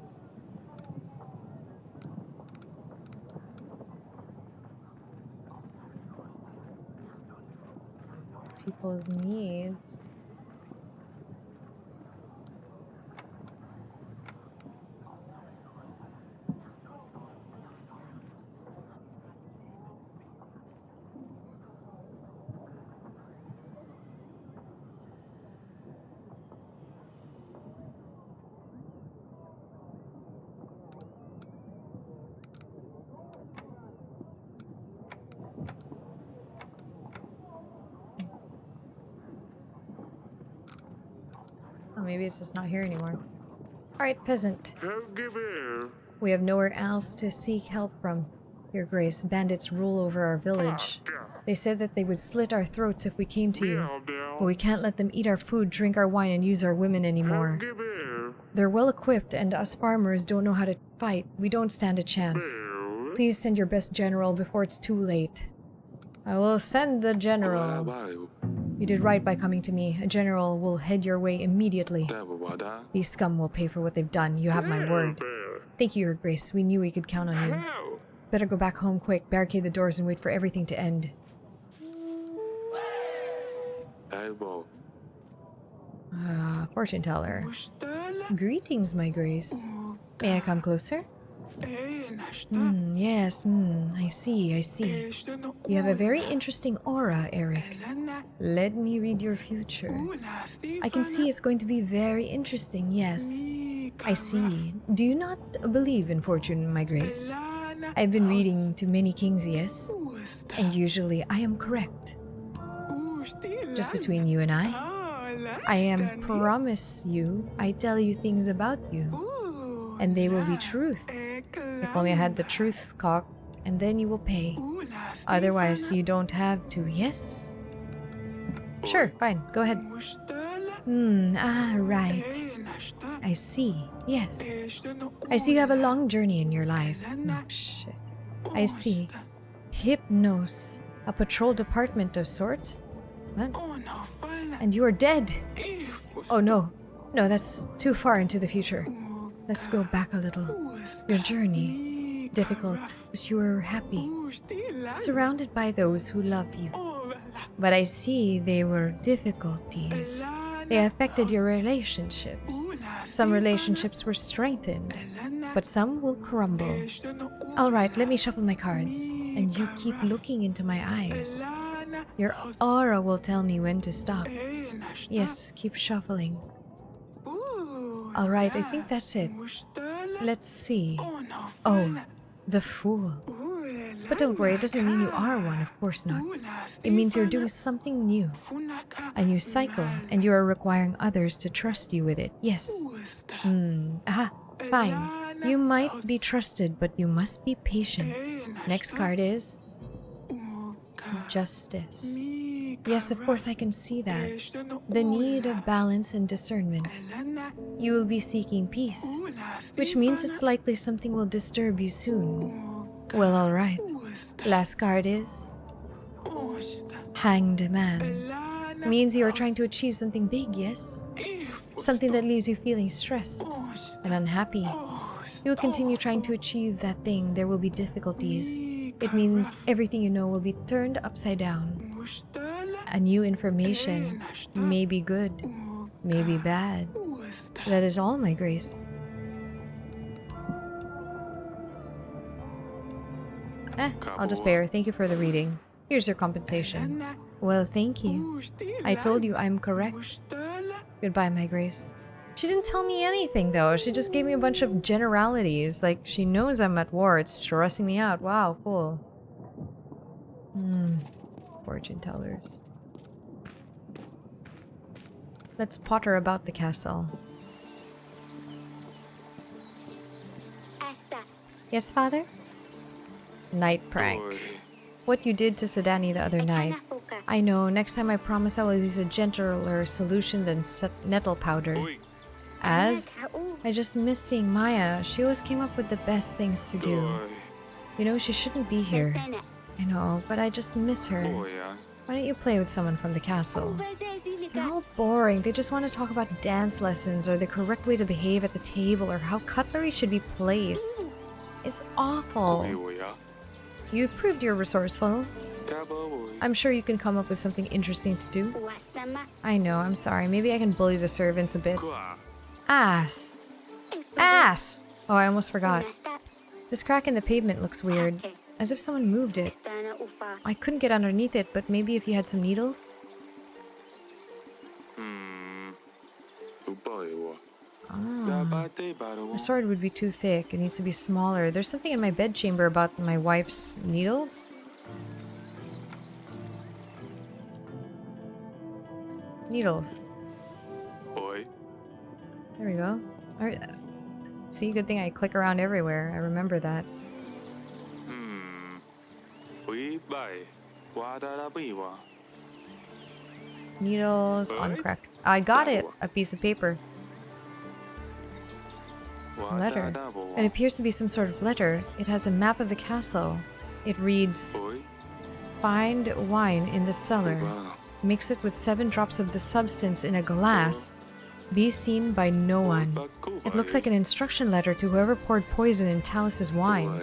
People's needs. Oh, maybe it's just not here anymore. Alright, peasant. We have nowhere else to seek help from. Your Grace, bandits rule over our village. They said that they would slit our throats if we came to you. But we can't let them eat our food, drink our wine, and use our women anymore. They're well equipped, and us farmers don't know how to fight. We don't stand a chance. Please send your best general before it's too late. I will send the general. You did right by coming to me. A general will head your way immediately. These scum will pay for what they've done. You have my word. Thank you, Your Grace. We knew we could count on you. Better go back home quick, barricade the doors, and wait for everything to end. Fortune teller. Greetings, my Grace. May I come closer? Yes, I see. You have a very interesting aura, Eric. Let me read your future. I can see it's going to be very interesting, yes. I see. Do you not believe in fortune, my Grace? I've been reading to many kings, yes. And usually I am correct. Just between you and I promise you, I tell you things about you. And they will be truth. If only I had the truth, cock, and then you will pay. Otherwise, you don't have to, yes? Sure, fine, go ahead. Right. I see, yes. I see you have a long journey in your life. No, shit. I see. Hypnos, a patrol department of sorts? What? And you are dead. Oh no. No, that's too far into the future. Let's go back a little. Your journey, difficult, but you were happy. Surrounded by those who love you. But I see they were difficulties. They affected your relationships. Some relationships were strengthened, but some will crumble. Alright, let me shuffle my cards, and you keep looking into my eyes. Your aura will tell me when to stop. Yes, keep shuffling. Alright, I think that's it. Let's see. Oh, the Fool. But don't worry, it doesn't mean you are one, of course not. It means you're doing something new. A new cycle, and you are requiring others to trust you with it. Yes. Fine. You might be trusted, but you must be patient. Next card is Justice. Yes, of course I can see that. The need of balance and discernment. You will be seeking peace, which means it's likely something will disturb you soon. Well, alright. Last card is Hanged Man. Means you are trying to achieve something big, yes? Something that leaves you feeling stressed and unhappy. You will continue trying to achieve that thing. There will be difficulties. It means everything you know will be turned upside down. A new information may be good, may be bad. That is all, my grace. I'll just pay her. Thank you for the reading. Here's your compensation. Well, thank you. I told you I'm correct. Goodbye, my grace. She didn't tell me anything, though. She just gave me a bunch of generalities. Like, she knows I'm at war. It's stressing me out. Wow, cool. Fortune tellers. Let's potter about the castle. Yes, father? Night prank. What you did to Sedani the other night. I know, next time I promise I will use a gentler solution than nettle powder. As? I just miss seeing Maya. She always came up with the best things to do. You know, she shouldn't be here. I know, but I just miss her. Why don't you play with someone from the castle? They're all boring. They just want to talk about dance lessons or the correct way to behave at the table or how cutlery should be placed. It's awful. You've proved you're resourceful. I'm sure you can come up with something interesting to do. I know, I'm sorry. Maybe I can bully the servants a bit. Ass! Ass! Oh, I almost forgot. This crack in the pavement looks weird. As if someone moved it. I couldn't get underneath it, but maybe if you had some needles? My sword would be too thick. It needs to be smaller. There's something in my bedchamber about my wife's needles? Needles. There we go. Alright. See, good thing I click around everywhere. I remember that. Needles on crack. I got it! A piece of paper. A letter. It appears to be some sort of letter. It has a map of the castle. It reads, "Find wine in the cellar. Mix it with 7 drops of the substance in a glass. Be seen by no one." It looks like an instruction letter to whoever poured poison in Talus's wine.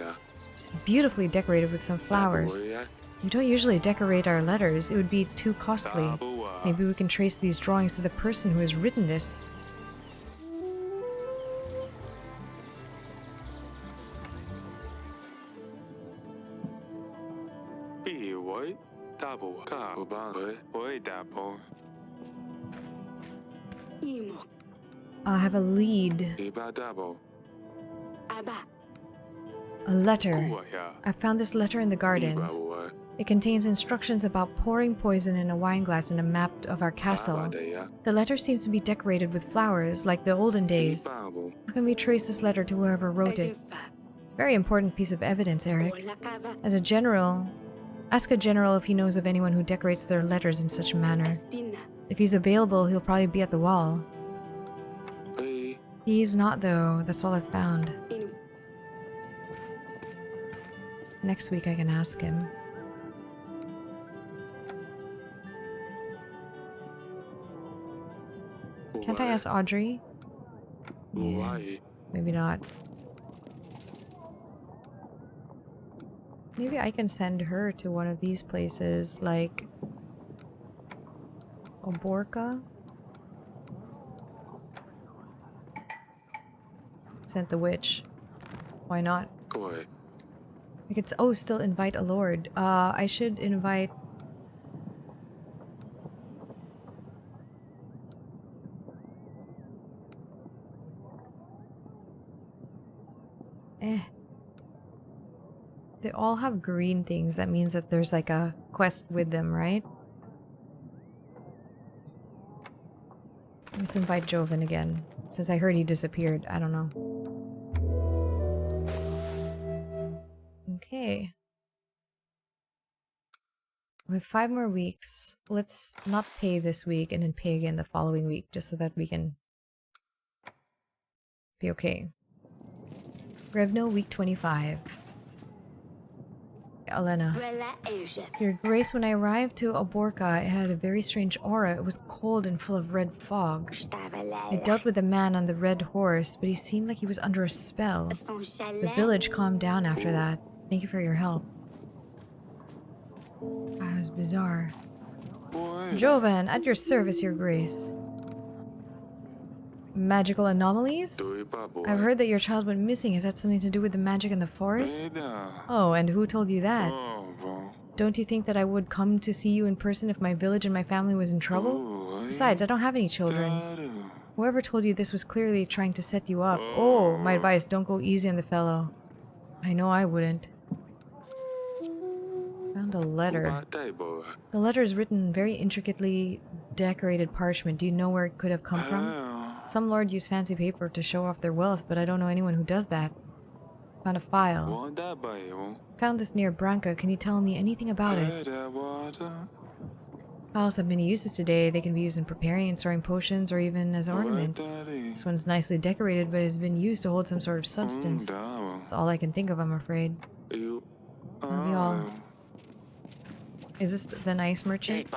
It's beautifully decorated with some flowers. We don't usually decorate our letters. It would be too costly. Maybe we can trace these drawings to the person who has written this. I have a lead. A letter. I found this letter in the gardens. It contains instructions about pouring poison in a wine glass and a map of our castle. The letter seems to be decorated with flowers, like the olden days. How can we trace this letter to whoever wrote it? It's a very important piece of evidence, Eric. As a general, ask a general if he knows of anyone who decorates their letters in such a manner. If he's available, he'll probably be at the wall. He's not, though. That's all I've found. Next week I can ask him. Can't I ask Audrey? Yeah, maybe not. Maybe I can send her to one of these places, like Oborka? Sent the witch. Why not? I could still invite a lord. I should invite... They all have green things. That means that there's like a quest with them, right? Let's invite Joven again. Since I heard he disappeared. I don't know. Okay. We have 5 more weeks. Let's not pay this week and then pay again the following week, just so that we can be okay. Revno week 25. Elena. Your Grace, when I arrived to Oborka, it had a very strange aura. It was cold and full of red fog. I dealt with a man on the red horse, but he seemed like he was under a spell. The village calmed down after that. Thank you for your help. That was bizarre. Jovan, at your service, Your Grace. Magical anomalies? I've heard that your child went missing. Is that something to do with the magic in the forest? Oh, and who told you that? Don't you think that I would come to see you in person if my village and my family was in trouble? Besides, I don't have any children. Whoever told you this was clearly trying to set you up. Oh, my advice, don't go easy on the fellow. I know I wouldn't. Found a letter. The letter is written in very intricately decorated parchment. Do you know where it could have come from? Some lord used fancy paper to show off their wealth, but I don't know anyone who does that. Found a file. Found this near Branca. Can you tell me anything about it? Files have many uses today. They can be used in preparing and storing potions or even as ornaments. This one's nicely decorated, but has been used to hold some sort of substance. That's all I can think of, I'm afraid. That'll be all. Is this the nice merchant?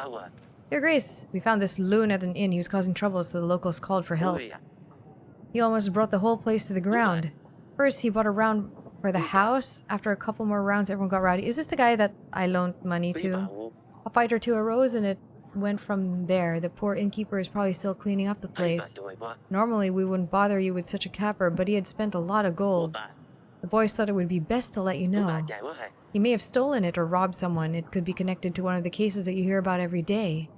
Your Grace, we found this loon at an inn. He was causing trouble, so the locals called for help. He almost brought the whole place to the ground. First, he bought a round for the house. After a couple more rounds, everyone got rowdy. Is this the guy that I loaned money to? A fight or two arose, and it went from there. The poor innkeeper is probably still cleaning up the place. Normally, we wouldn't bother you with such a capper, but he had spent a lot of gold. The boys thought it would be best to let you know. He may have stolen it or robbed someone. It could be connected to one of the cases that you hear about every day.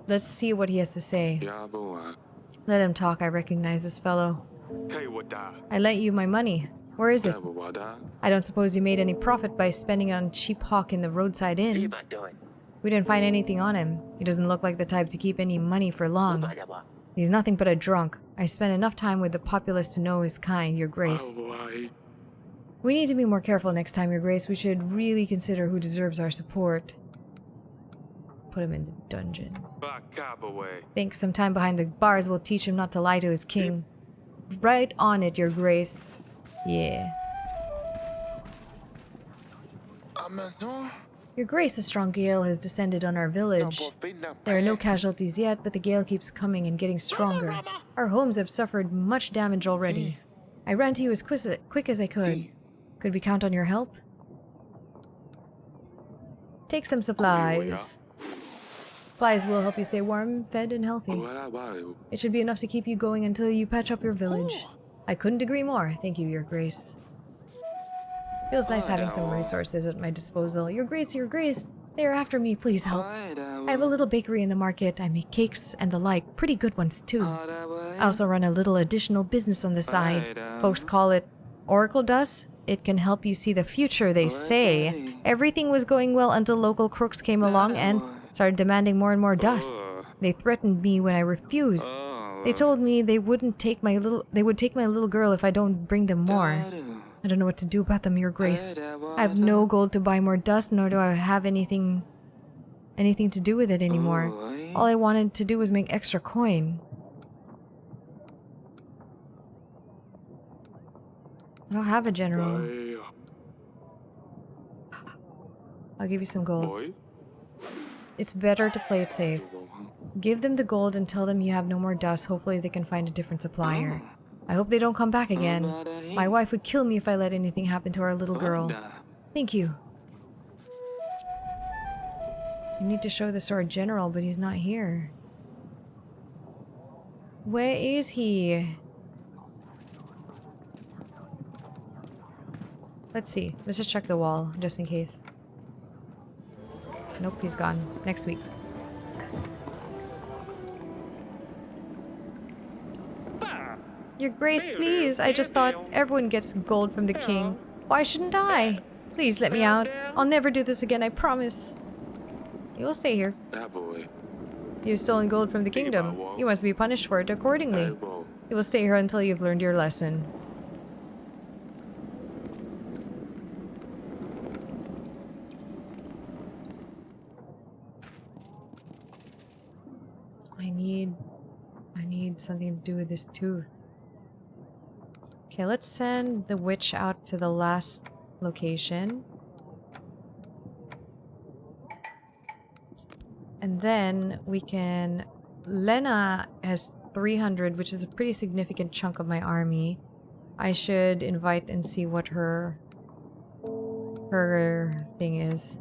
Let's see what he has to say. Let him talk. I recognize this fellow. I lent you my money. Where is it? I don't suppose you made any profit by spending it on cheap hawk in the roadside inn. We didn't find anything on him. He doesn't look like the type to keep any money for long. He's nothing but a drunk. I spent enough time with the populace to know his kind, Your Grace. We need to be more careful next time, Your Grace. We should really consider who deserves our support. Put him into dungeons. Think some time behind the bars will teach him not to lie to his king. Right on it, Your Grace. Yeah. Your Grace, a strong gale has descended on our village. There are no casualties yet, but the gale keeps coming and getting stronger. Our homes have suffered much damage already. I ran to you as quick as I could. Could we count on your help? Take some supplies. Supplies will help you stay warm, fed, and healthy. It should be enough to keep you going until you patch up your village. I couldn't agree more. Thank you, Your Grace. Feels nice having some resources at my disposal. Your Grace, they are after me. Please help. I have a little bakery in the market. I make cakes and the like. Pretty good ones, too. I also run a little additional business on the side. Folks call it Oracle Dust. It can help you see the future, they say. Everything was going well until local crooks came along and started demanding more and more dust. They threatened me when I refused. They told me they would take my little girl if I don't bring them more. I don't know what to do about them, Your Grace. I have no gold to buy more dust, nor do I have anything to do with it anymore. All I wanted to do was make extra coin. I don't have a general. I'll give you some gold. It's better to play it safe. Give them the gold and tell them you have no more dust. Hopefully they can find a different supplier. I hope they don't come back again. My wife would kill me if I let anything happen to our little girl. Thank you. I need to show this to our general, but he's not here. Where is he? Let's see. Let's just check the wall, just in case. Nope, he's gone. Next week. Your Grace, please. I just thought everyone gets gold from the king. Why shouldn't I? Please let me out. I'll never do this again, I promise. You will stay here. You've stolen gold from the kingdom. You must be punished for it accordingly. You will stay here until you've learned your lesson. I need something to do with this tooth. Okay, let's send the witch out to the last location. And then we can... Lena has 300, which is a pretty significant chunk of my army. I should invite and see what her thing is.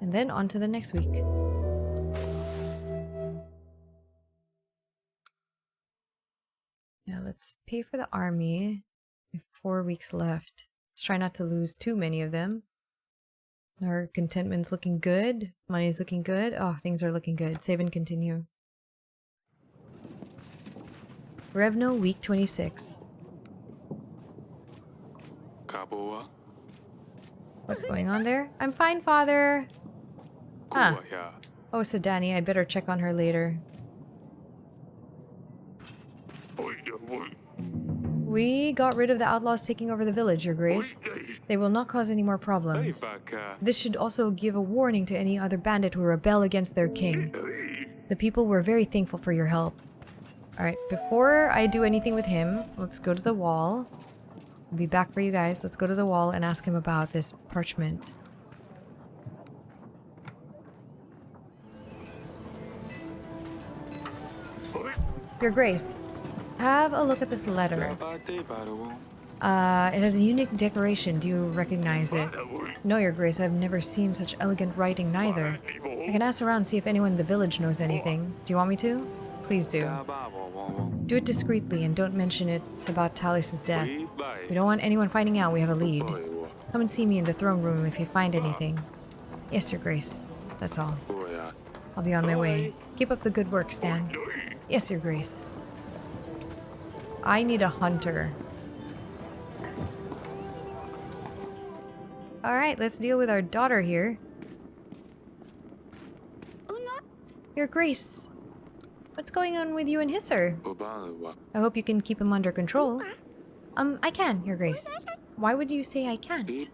And then on to the next week. Now let's pay for the army. We have 4 weeks left. Let's try not to lose too many of them. Our contentment's looking good. Money's looking good. Oh, things are looking good. Save and continue. Revno, week 26. What's going on there? I'm fine, father. Ah. Oh, Sedani, I'd better check on her later. We got rid of the outlaws taking over the village, Your Grace. They will not cause any more problems. This should also give a warning to any other bandit who rebel against their king. The people were very thankful for your help. Alright, before I do anything with him, let's go to the wall. I'll be back for you guys. Let's go to the wall and ask him about this parchment. Your Grace, have a look at this letter. It has a unique decoration. Do you recognize it? No, Your Grace, I've never seen such elegant writing neither. I can ask around and see if anyone in the village knows anything. Do you want me to? Please do. Do it discreetly and don't mention it's about Talis' death. We don't want anyone finding out we have a lead. Come and see me in the throne room if you find anything. Yes, Your Grace. That's all. I'll be on my way. Keep up the good work, Stan. Yes, Your Grace. I need a hunter. Alright, let's deal with our daughter here. Your Grace. What's going on with you and Hisser? I hope you can keep him under control. I can, Your Grace. Why would you say I can't?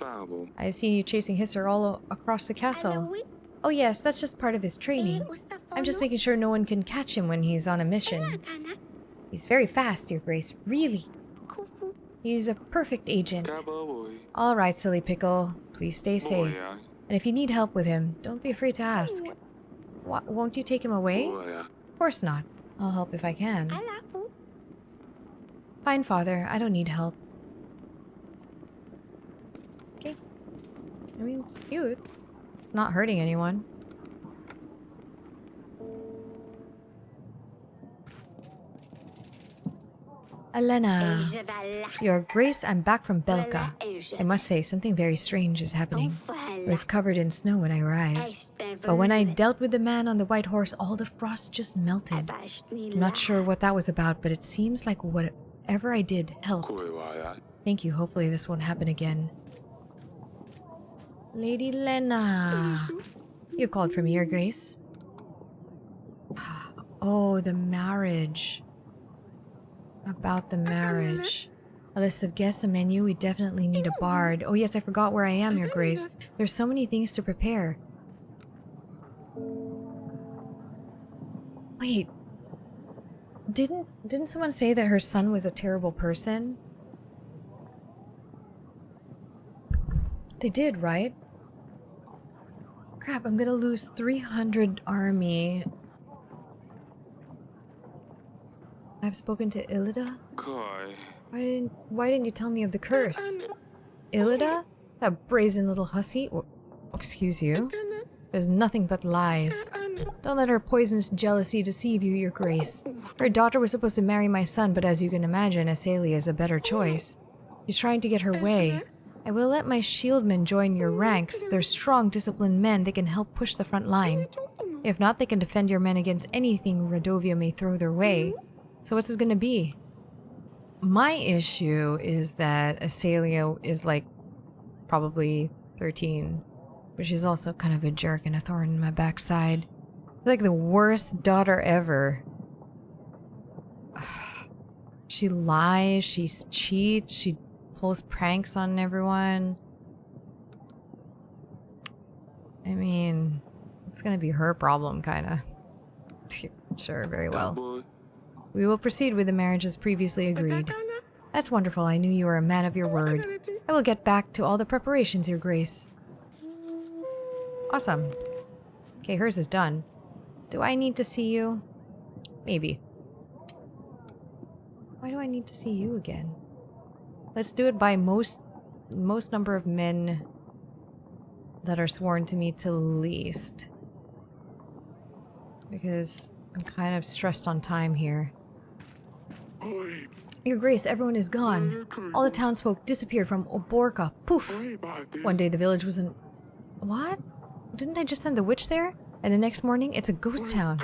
I've seen you chasing Hisser all across the castle. Oh yes, that's just part of his training. I'm just making sure no one can catch him when he's on a mission. He's very fast, Your Grace. Really. He's a perfect agent. Alright, silly pickle. Please stay safe. And if you need help with him, don't be afraid to ask. Won't you take him away? Of course not. I'll help if I can. Fine, Father. I don't need help. Okay. I mean, it's cute. Not hurting anyone. Elena. Your Grace, I'm back from Belka. I must say, something very strange is happening. It was covered in snow when I arrived. But when I dealt with the man on the white horse, all the frost just melted. I'm not sure what that was about, but it seems like whatever I did helped. Thank you. Hopefully this won't happen again. Lady Lena. You called for me, Your Grace. Oh, the marriage. About the marriage. A list of guests, a menu, we definitely need a bard. Oh yes, I forgot where I am, Your Grace. There's so many things to prepare. Wait. Didn't someone say that her son was a terrible person? They did, right? Crap, I'm gonna lose 300 army. I've spoken to Illida? Why didn't you tell me of the curse? Illida? That brazen little hussy? Oh, excuse you. There's nothing but lies. Don't let her poisonous jealousy deceive you, Your Grace. Her daughter was supposed to marry my son, but as you can imagine, Asalia is a better choice. She's trying to get her way. I will let my shieldmen join your ranks. They're strong, disciplined men. They can help push the front line. If not, they can defend your men against anything Radovia may throw their way. So what's this gonna be? My issue is that Asalia is like probably 13, but she's also kind of a jerk and a thorn in my backside. Like the worst daughter ever. She lies, she cheats, she pulls pranks on everyone. I mean, it's gonna be her problem, kinda. Sure, very well. We will proceed with the marriage as previously agreed. That's wonderful. I knew you were a man of your word. I will get back to all the preparations, Your Grace. Awesome. Okay, hers is done. Do I need to see you? Maybe. Why do I need to see you again? Let's do it by most number of men that are sworn to me to least. Because I'm kind of stressed on time here. Your Grace, everyone is gone. All the townsfolk disappeared from Oborka. Poof! One day the village was in... What? Didn't I just send the witch there? And the next morning, it's a ghost town.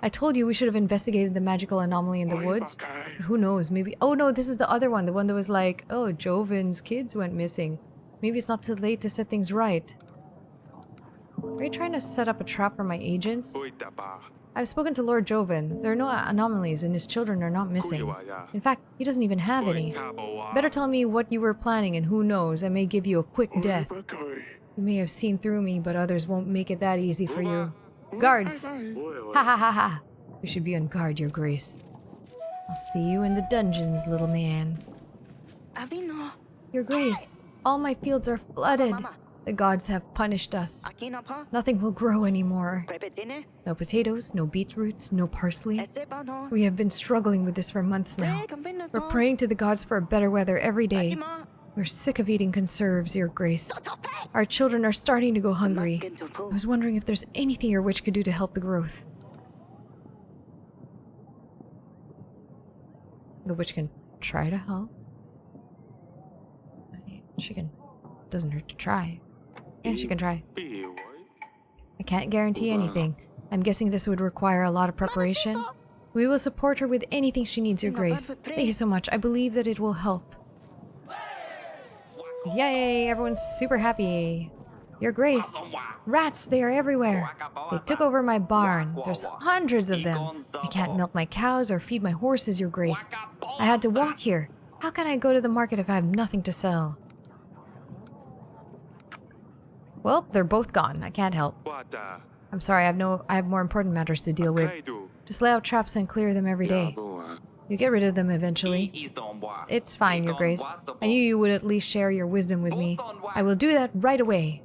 I told you we should have investigated the magical anomaly in the woods. But who knows, maybe... Oh no, this is the other one. The one that was like, oh, Joven's kids went missing. Maybe it's not too late to set things right. Are you trying to set up a trap for my agents? I've spoken to Lord Joven. There are no anomalies and his children are not missing. In fact, he doesn't even have any. Better tell me what you were planning and who knows, I may give you a quick death. You may have seen through me, but others won't make it that easy for you. Guards! Ha ha ha ha! We should be on guard, Your Grace. I'll see you in the dungeons, little man. Your Grace, all my fields are flooded. The gods have punished us. Nothing will grow anymore. No potatoes, no beetroots, no parsley. We have been struggling with this for months now. We're praying to the gods for better weather every day. We're sick of eating conserves, Your Grace. Our children are starting to go hungry. I was wondering if there's anything your witch could do to help the growth. The witch can try to help. She can... Doesn't hurt to try. Yeah, she can try. I can't guarantee anything. I'm guessing this would require a lot of preparation. We will support her with anything she needs, Your Grace. Thank you so much. I believe that it will help. Yay! Everyone's super happy. Your Grace. Rats, they are everywhere. They took over my barn. There's hundreds of them. I can't milk my cows or feed my horses, Your Grace. I had to walk here. How can I go to the market if I have nothing to sell? Well, they're both gone. I can't help. I'm sorry, I have more important matters to deal with. Just lay out traps and clear them every day. You'll get rid of them eventually. It's fine, Your Grace. I knew you would at least share your wisdom with me. I will do that right away.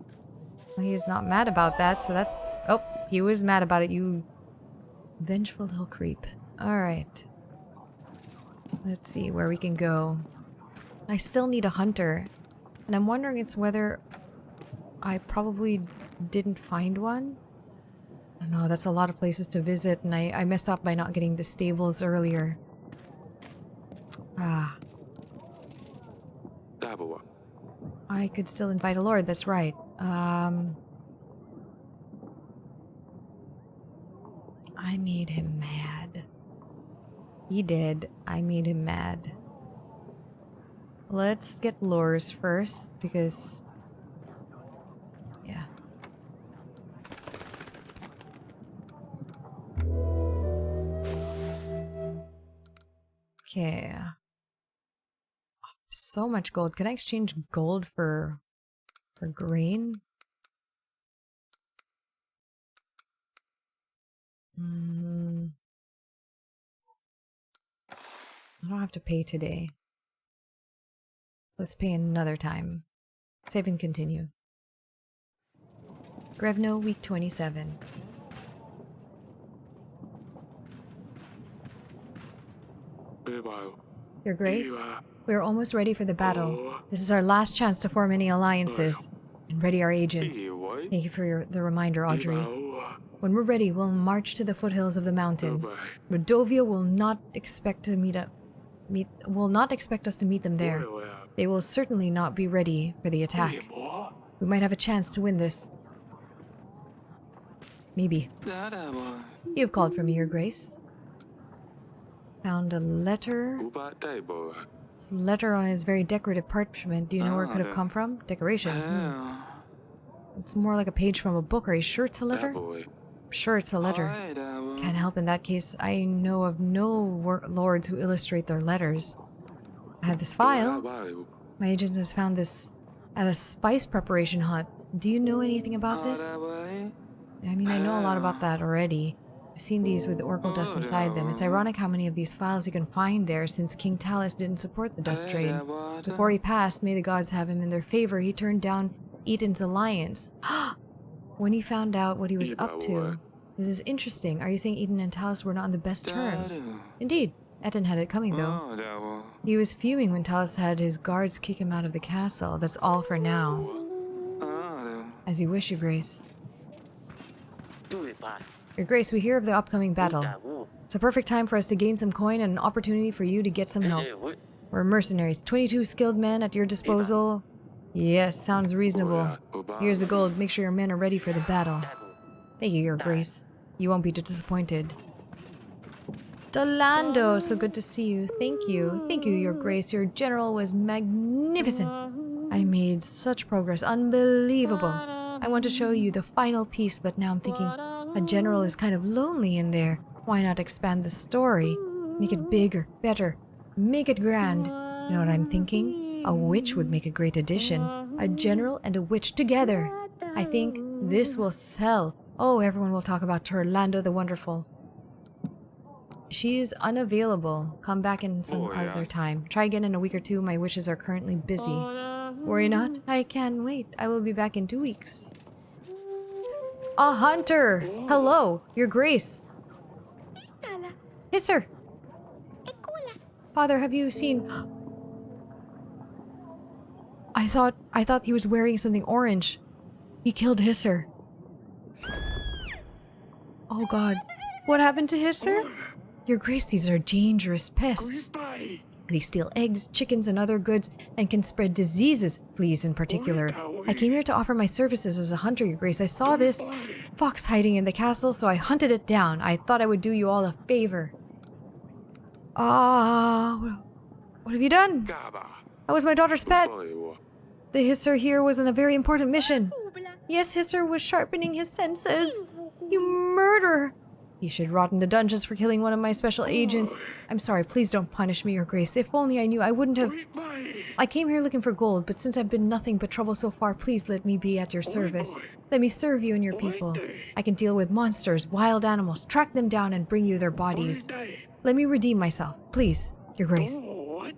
Well, he is not mad about that, so that's... Oh, he was mad about it, you vengeful little creep. Alright. Let's see where we can go. I still need a hunter. And I'm wondering it's whether... I probably didn't find one. I don't know, that's a lot of places to visit, and I messed up by not getting the stables earlier. Ah. I could still invite a lord, that's right. I made him mad. He did. I made him mad. Let's get lures first, because... Yeah. Okay. So much gold. Can I exchange gold for grain? I don't have to pay today. Let's pay another time. Save and continue. Grevno, week 27. Your Grace, we are almost ready for the battle. This is our last chance to form any alliances and ready our agents. Thank you for the reminder, Audrey. When we're ready, we'll march to the foothills of the mountains. Rodovia will not expect us to meet them there. They will certainly not be ready for the attack. We might have a chance to win this. Maybe. You've called for me, Your Grace. Found a letter. It's a letter on his very decorative parchment. Do you know where it could have come from? Decorations. It's more like a page from a book. Are you sure it's a letter? I'm sure it's a letter. Can't help in that case. I know of no lords who illustrate their letters. I have this file. My agent has found this at a spice preparation hut. Do you know anything about this? I mean, I know a lot about that already. I've seen these with the oracle dust inside them. It's ironic how many of these files you can find there since King Talus didn't support the dust trade. Before he passed, may the gods have him in their favor, he turned down Eaton's alliance. When he found out what he was up to. This is interesting. Are you saying Eaton and Talus were not on the best terms? Indeed. Eton had it coming, though. He was fuming when Talus had his guards kick him out of the castle. That's all for now. As you wish, Your Grace. Your Grace, we hear of the upcoming battle. It's a perfect time for us to gain some coin and an opportunity for you to get some help. We're mercenaries. 22 skilled men at your disposal. Yes, sounds reasonable. Here's the gold. Make sure your men are ready for the battle. Thank you, Your Grace. You won't be disappointed. Dolando, so good to see you. Thank you. Thank you, Your Grace. Your general was magnificent. I made such progress. Unbelievable. I want to show you the final piece, but now I'm thinking a general is kind of lonely in there. Why not expand the story? Make it bigger, better. Make it grand. You know what I'm thinking? A witch would make a great addition. A general and a witch together. I think this will sell. Oh, everyone will talk about Turlando the Wonderful. She is unavailable. Come back in some other time. Try again in a week or two. My wishes are currently busy. Worry not. I can wait. I will be back in 2 weeks. A hunter! Hello, Your Grace. Hisser! Father, have you seen... I thought he was wearing something orange. He killed Hisser. Oh god. What happened to Hisser? Your Grace, these are dangerous pests. They steal eggs, chickens, and other goods, and can spread diseases, fleas in particular. I came here to offer my services as a hunter, Your Grace. I saw this fox hiding in the castle, so I hunted it down. I thought I would do you all a favor. What have you done? That was my daughter's pet. The Hisser here was on a very important mission. Yes, Hisser was sharpening his senses. You murderer! You should rot in the dungeons for killing one of my special agents. I'm sorry, please don't punish me, Your Grace. If only I knew, I wouldn't have... I came here looking for gold, but since I've been nothing but trouble so far, please let me be at your service. Let me serve you and your people. I can deal with monsters, wild animals, track them down and bring you their bodies. Let me redeem myself, please, Your Grace.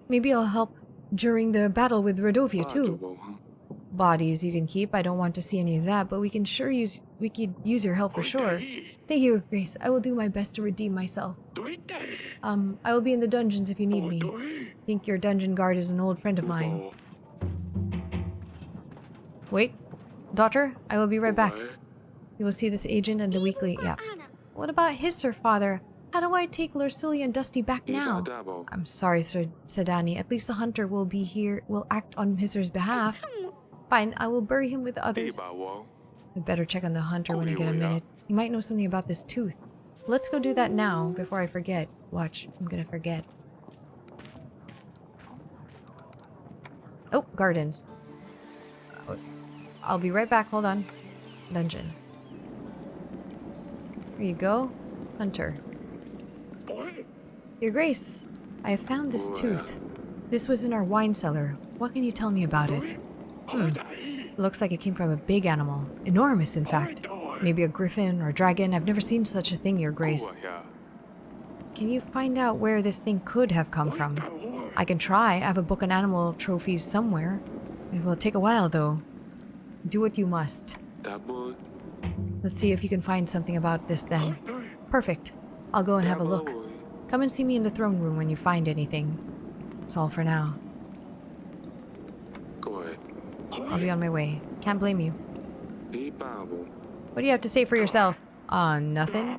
Maybe I'll help during the battle with Rodovia, too. Bodies you can keep. I don't want to see any of that, but we could use your help for sure. Thank you, Grace. I will do my best to redeem myself. I will be in the dungeons if you need me. I think your dungeon guard is an old friend of mine. Wait. Daughter, I will be right back. You will see this agent and the weekly... Yeah. What about Hisser, father? How do I take Lursulia and Dusty back now? I'm sorry, Sir Sedani. At least the hunter will be here, will act on Hisser's behalf. Fine, I will bury him with the others. I'd better check on the hunter when I get a minute. He might know something about this tooth. Let's go do that now, before I forget. Watch, I'm gonna forget. Oh, gardens. I'll be right back, hold on. Dungeon. Here you go. Hunter. Your Grace, I have found this tooth. This was in our wine cellar. What can you tell me about it? Looks like it came from a big animal. Enormous, in fact. Maybe a griffin or dragon. I've never seen such a thing, Your Grace. Can you find out where this thing could have come from? I can try. I have a book on animal trophies somewhere. It will take a while, though. Do what you must. Let's see if you can find something about this then. Perfect. I'll go and have a look. Come and see me in the throne room when you find anything. That's all for now. I'll be on my way. Can't blame you. What do you have to say for yourself? Nothing.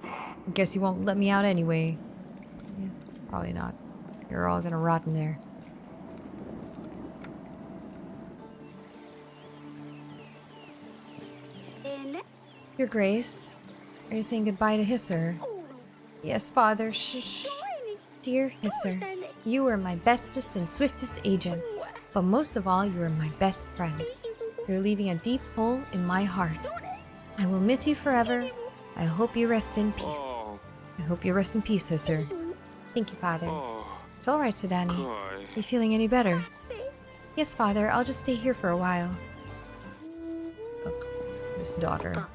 Guess you won't let me out anyway. Yeah, probably not. You're all gonna rot in there. Your Grace, are you saying goodbye to Hisser? Yes, Father. Shh. Dear Hisser, you were my bestest and swiftest agent. But most of all, you are my best friend. You're leaving a deep hole in my heart. I will miss you forever. I hope you rest in peace. I hope you rest in peace, Hisser. Thank you, Father. It's alright, Sedani. You feeling any better? Yes, Father. I'll just stay here for a while. Oh, this daughter.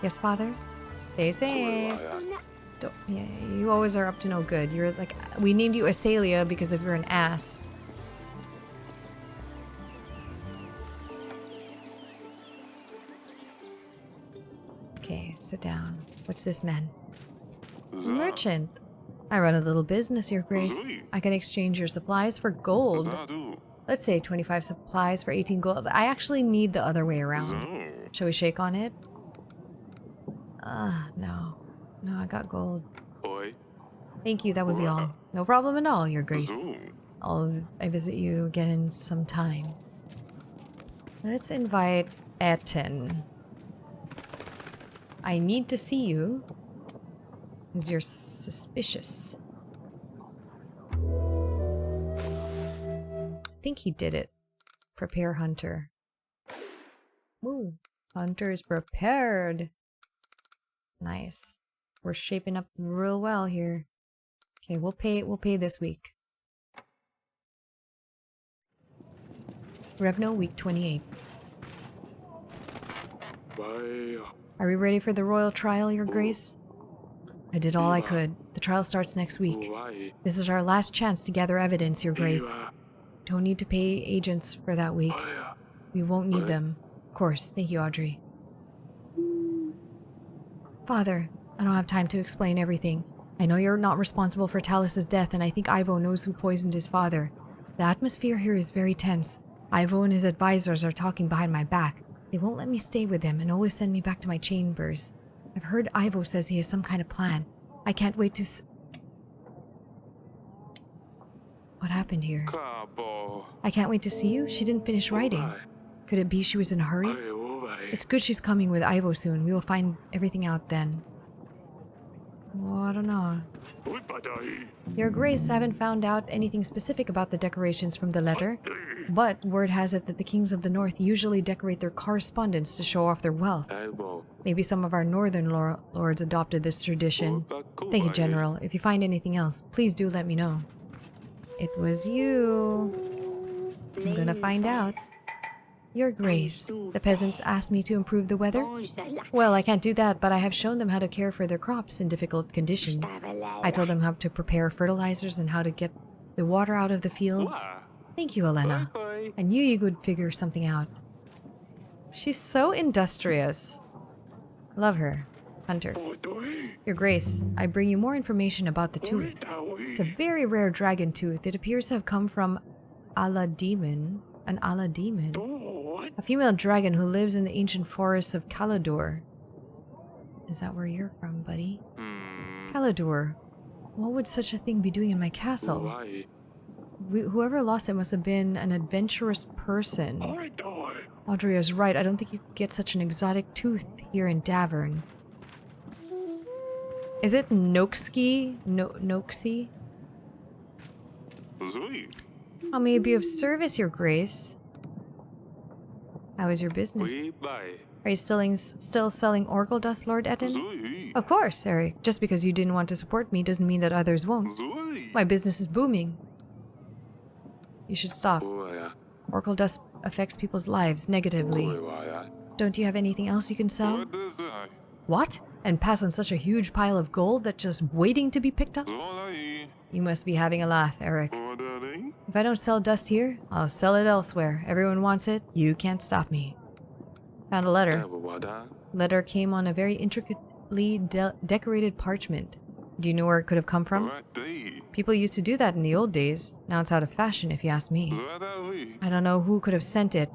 Yes, Father? Stay safe. Don't, yeah, you always are up to no good. You're like, we named you Asalia because of you're an ass. Okay, sit down. What's this, man? Merchant. I run a little business, Your Grace. I can exchange your supplies for gold. Let's say 25 supplies for 18 gold. I actually need the other way around. Shall we shake on it? No. No, I got gold. Thank you, that would be all. No problem at all, Your Grace. I visit you again in some time. Let's invite Etten. I need to see you, because you're suspicious. I think he did it. Prepare Hunter. Ooh, Hunter is prepared. Nice. We're shaping up real well here. Okay, we'll pay this week. Revno, week 28. Are we ready for the royal trial, Your Grace? I did all I could. The trial starts next week. This is our last chance to gather evidence, Your Grace. Don't need to pay agents for that week. We won't need them. Of course. Thank you, Audrey. Father, I don't have time to explain everything. I know you're not responsible for Talus's death, and I think Ivo knows who poisoned his father. The atmosphere here is very tense. Ivo and his advisors are talking behind my back. They won't let me stay with him and always send me back to my chambers. I've heard Ivo says he has some kind of plan. I can't wait to What happened here? I can't wait to see you? She didn't finish writing. Could it be she was in a hurry? It's good she's coming with Ivo soon. We will find everything out then. Oh, I don't know. Your Grace, I haven't found out anything specific about the decorations from the letter, but word has it that the kings of the north usually decorate their correspondence to show off their wealth. Maybe some of our northern lords adopted this tradition. Thank you, General. If you find anything else, please do let me know. It was you. I'm gonna find out. Your Grace, the peasants asked me to improve the weather. Well, I can't do that, but I have shown them how to care for their crops in difficult conditions. I told them how to prepare fertilizers and how to get the water out of the fields. Thank you, Elena. I knew you could figure something out. She's so industrious. Love her. Hunter. Your Grace, I bring you more information about the tooth. It's a very rare dragon tooth. It appears to have come from Alademon. An Alademon. A female dragon who lives in the ancient forests of Calador. Is that where you're from, buddy? Calador. What would such a thing be doing in my castle? Whoever lost it must have been an adventurous person. Audrey is right. I don't think you could get such an exotic tooth here in Davern. Is it Noxie? Noxie? How may I be of service, Your Grace? How is your business? Are you still selling Oracle dust, Lord Etten? Of course, Eric. Just because you didn't want to support me doesn't mean that others won't. My business is booming. You should stop. Oracle dust affects people's lives negatively. Don't you have anything else you can sell? What? And pass on such a huge pile of gold that's just waiting to be picked up? You must be having a laugh, Eric. If I don't sell dust here, I'll sell it elsewhere. Everyone wants it. You can't stop me. Found a letter. Letter came on a very intricately decorated parchment. Do you know where it could have come from? People used to do that in the old days. Now it's out of fashion, if you ask me. I don't know who could have sent it.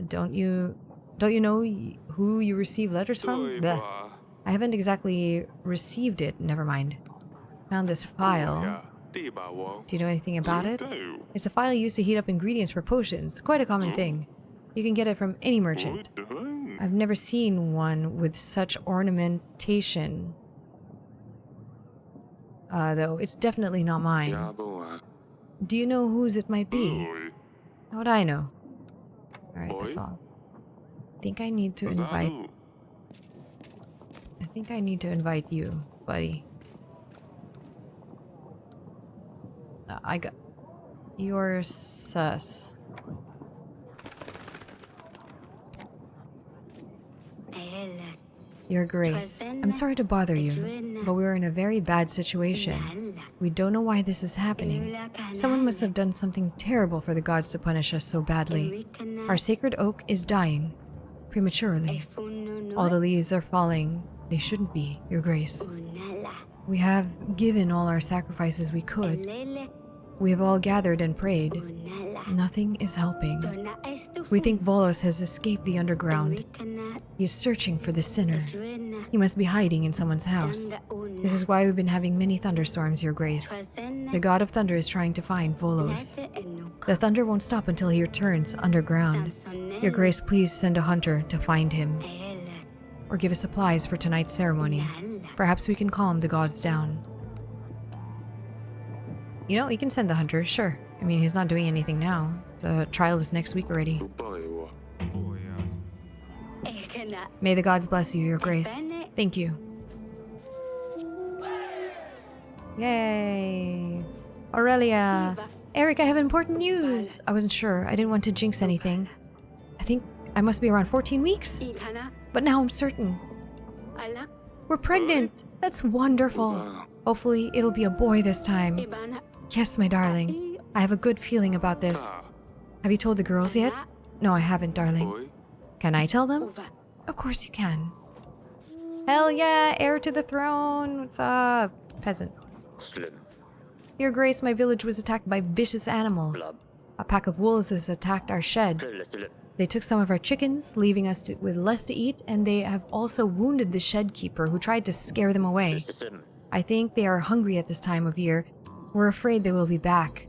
Don't you know who you receive letters from? Blech. I haven't exactly received it. Never mind. Found this file. Do you know anything about it? It's a file used to heat up ingredients for potions. Quite a common thing. You can get it from any merchant. I've never seen one with such ornamentation. Though it's definitely not mine. Do you know whose it might be? How would I know? Alright, that's all. I think I need to invite you, buddy. I got... You're sus. Your Grace, I'm sorry to bother you, but we're in a very bad situation. We don't know why this is happening. Someone must have done something terrible for the gods to punish us so badly. Our sacred oak is dying, prematurely. All the leaves are falling. They shouldn't be, Your Grace. We have given all our sacrifices we could. We have all gathered and prayed. Nothing is helping. We think Volos has escaped the underground. He is searching for the sinner. He must be hiding in someone's house. This is why we've been having many thunderstorms, Your Grace. The god of thunder is trying to find Volos. The thunder won't stop until he returns underground. Your Grace, please send a hunter to find him. Or give us supplies for tonight's ceremony. Perhaps we can calm the gods down. You know, we can send the hunter, sure. I mean, he's not doing anything now. The trial is next week already. May the gods bless you, Your Grace. Thank you. Yay! Aurelia! Eric, I have important news! I wasn't sure. I didn't want to jinx anything. I think I must be around 14 weeks. But now I'm certain. We're pregnant! That's wonderful! Hopefully, it'll be a boy this time. Yes, my darling. I have a good feeling about this. Have you told the girls yet? No, I haven't, darling. Can I tell them? Of course you can. Hell yeah, heir to the throne. What's up, peasant? Your Grace, my village was attacked by vicious animals. A pack of wolves has attacked our shed. They took some of our chickens, leaving us with less to eat, and they have also wounded the shed keeper who tried to scare them away. I think they are hungry at this time of year. We're afraid they will be back.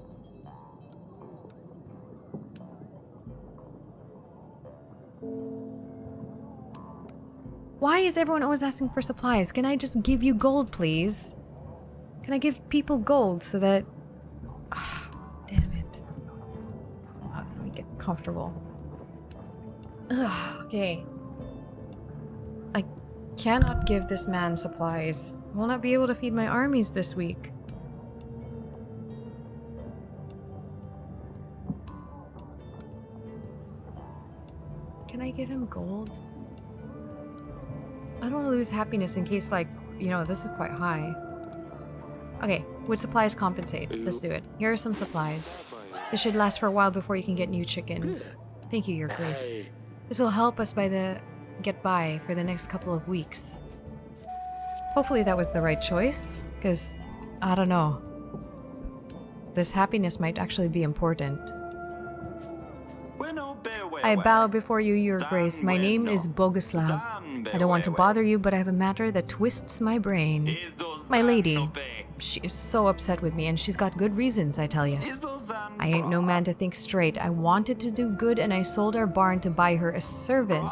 Why is everyone always asking for supplies? Can I just give you gold, please? Can I give people gold so that... damn it. Let me get comfortable. Okay. I cannot give this man supplies. I will not be able to feed my armies this week. Can I give him gold? I don't want to lose happiness in case, like, you know, this is quite high. Okay, would supplies compensate? Let's do it. Here are some supplies. This should last for a while before you can get new chickens. Thank you, Your Grace. This will help us get by for the next couple of weeks. Hopefully that was the right choice, because, I don't know. This happiness might actually be important. I bow before you, Your Grace. My name is Boguslav. I don't want to bother you, but I have a matter that twists my brain. My lady, she is so upset with me, and she's got good reasons, I tell you. I ain't no man to think straight. I wanted to do good, and I sold our barn to buy her a servant.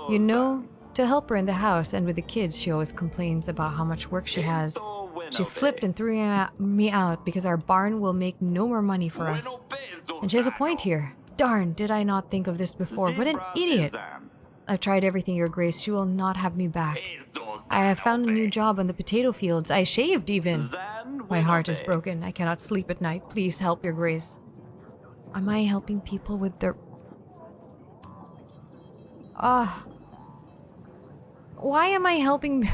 You know, to help her in the house, and with the kids, she always complains about how much work she has. She flipped and threw me out because our barn will make no more money for us. And she has a point here. Darn, did I not think of this before? What an idiot! I've tried everything, Your Grace. She will not have me back. I have found a new job on the potato fields. I shaved, even. My heart is broken. I cannot sleep at night. Please help, Your Grace. Am I helping people with their... Why am I helping...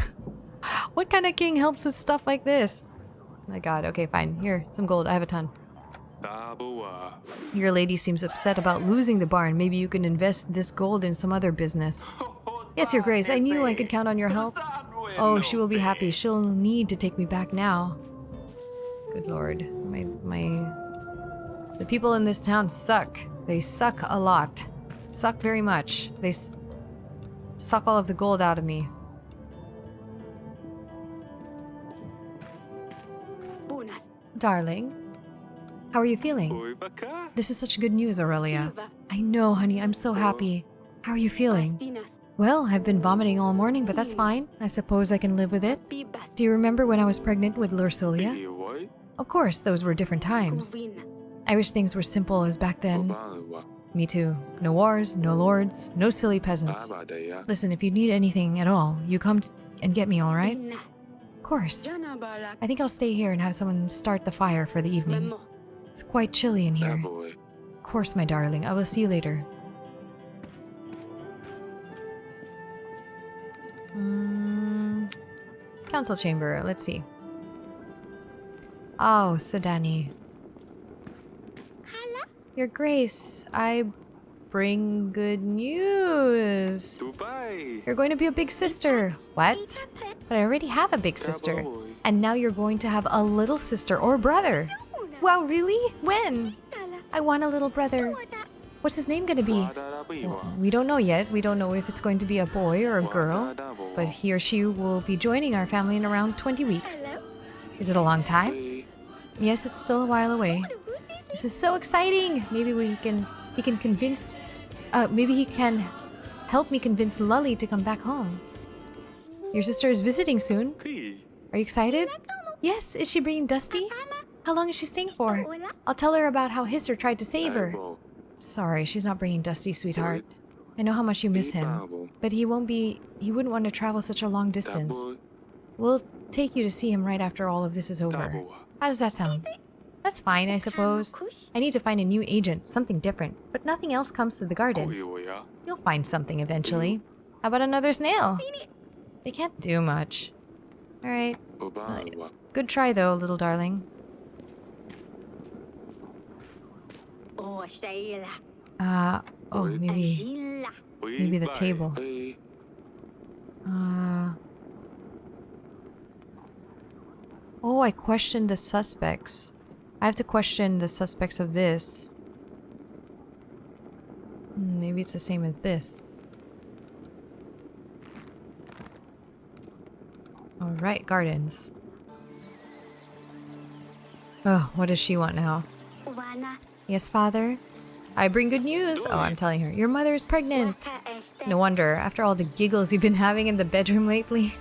What kind of king helps with stuff like this? My god, okay, fine. Here, some gold. I have a ton. Your lady seems upset about losing the barn. Maybe you can invest this gold in some other business. Yes, Your Grace. I knew I could count on your help. Oh, she will be happy. She'll need to take me back now. Good lord. The people in this town suck. They suck a lot. Suck very much. They suck all of the gold out of me. Darling, how are you feeling? This is such good news, Aurelia. I know, honey. I'm so happy. How are you feeling? Well, I've been vomiting all morning, but that's fine. I suppose I can live with it. Do you remember when I was pregnant with Lursulia? Of course, those were different times. I wish things were simple as back then. Me too. No wars, no lords, no silly peasants. Listen, if you need anything at all, you come and get me, all right? Of course. I think I'll stay here and have someone start the fire for the evening. It's quite chilly in here. Of course, my darling. I will see you later. Council chamber. Let's see. Oh, Sedani. Your Grace, I bring good news. You're going to be a big sister. What? But I already have a big sister. And now you're going to have a little sister or brother. Wow, really? When? I want a little brother. What's his name gonna be? Well, we don't know yet. We don't know if it's going to be a boy or a girl. But he or she will be joining our family in around 20 weeks. Is it a long time? Yes, it's still a while away. This is so exciting! Maybe he can convince... maybe he can help me convince Lully to come back home. Your sister is visiting soon. Are you excited? Yes, is she bringing Dusty? How long is she staying for? I'll tell her about how Hisser tried to save her. Sorry, she's not bringing Dusty, sweetheart. I know how much you miss him, but he wouldn't want to travel such a long distance. We'll take you to see him right after all of this is over. How does that sound? That's fine, I suppose. I need to find a new agent, something different, but nothing else comes to the gardens. You'll find something eventually. How about another snail? They can't do much. Alright. Good try though, little darling. Oh, maybe the table. Oh, I questioned the suspects. I have to question the suspects of this. Maybe it's the same as this. Alright, gardens. Oh, what does she want now? Yes, father? I bring good news. Oh, I'm telling her. Your mother is pregnant. No wonder, after all the giggles you've been having in the bedroom lately.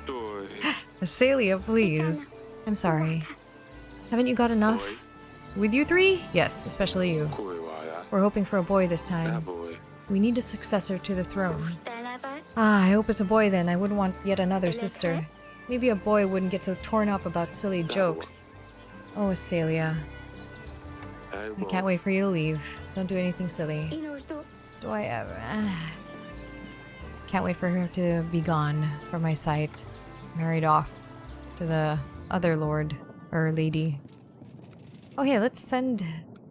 Celia, please. I'm sorry. Haven't you got enough? With you three? Yes, especially you. We're hoping for a boy this time. We need a successor to the throne. Ah, I hope it's a boy then. I wouldn't want yet another sister. Maybe a boy wouldn't get so torn up about silly jokes. Oh, Celia. I can't wait for you to leave. Don't do anything silly. Do I ever? Can't wait for her to be gone from my sight. Married off to the other lord or lady. Okay, let's send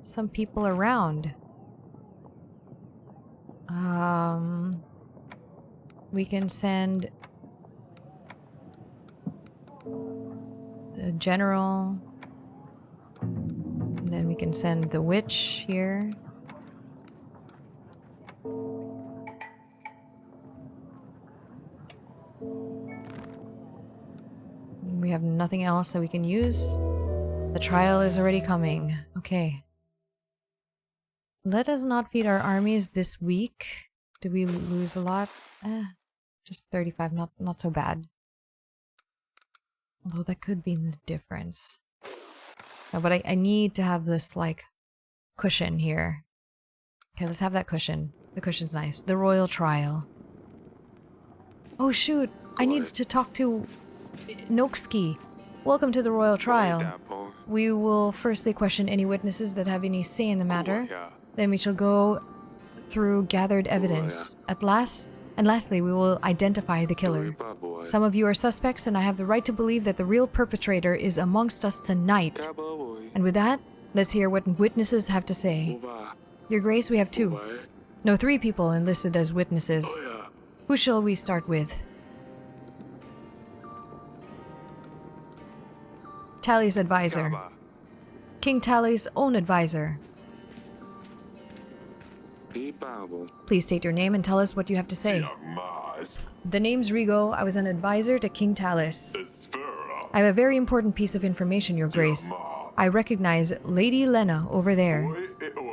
some people around. We can send the general. And then we can send the witch here. We have nothing else that we can use. The trial is already coming. Okay. Let us not feed our armies this week. Do we lose a lot? Just 35, not so bad. Although that could be the difference. No, but I need to have this, like, cushion here. Okay, let's have that cushion. The cushion's nice. The royal trial. Oh shoot! I need to talk to Noksky. Welcome to the royal trial. We will firstly question any witnesses that have any say in the matter. Then we shall go through gathered evidence. Lastly, we will identify the killer. Some of you are suspects, and I have the right to believe that the real perpetrator is amongst us tonight. And with that, let's hear what witnesses have to say. Your Grace, we have 2. No, 3 people enlisted as witnesses. Who shall we start with? Tally's advisor. King Tally's own advisor. Please state your name and tell us what you have to say. The name's Rigo. I was an advisor to King Talus. I have a very important piece of information, Your Grace. I recognize Lady Lena over there.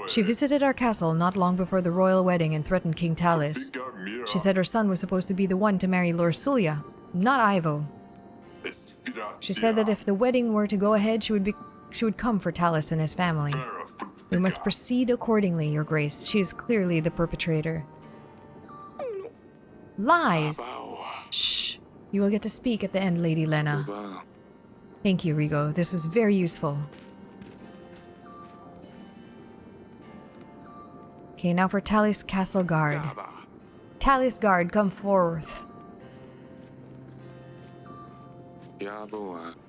She visited our castle not long before the royal wedding and threatened King Talus. She said her son was supposed to be the one to marry Lord Sulia, not Ivo. She said that if the wedding were to go ahead, she would come for Talus and his family. We must proceed accordingly, Your Grace. She is clearly the perpetrator. Lies! Shh! You will get to speak at the end, Lady Lena. Thank you, Rigo. This was very useful. Okay, now for Tally's Castle Guard. Tally's Guard, come forth.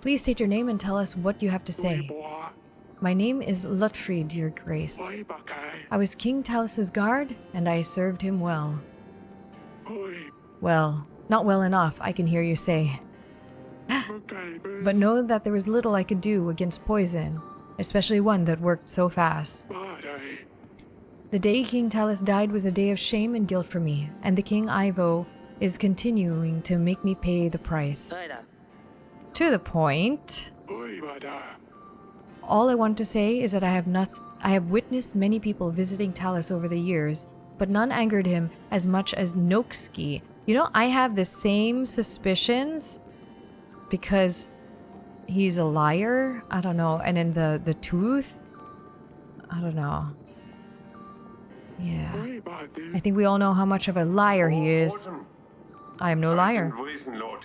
Please state your name and tell us what you have to say. My name is Lutfried, Your Grace. I was King Talus's guard, and I served him well. Well, not well enough, I can hear you say. But know that there was little I could do against poison, especially one that worked so fast. The day King Talus died was a day of shame and guilt for me, and the King Ivo is continuing to make me pay the price. To the point. All I want to say is that I have witnessed many people visiting Talus over the years, but none angered him as much as Noksky. You know, I have the same suspicions because he's a liar. I don't know. And then the tooth. I don't know. Yeah. I think we all know how much of a liar he is. I am no liar.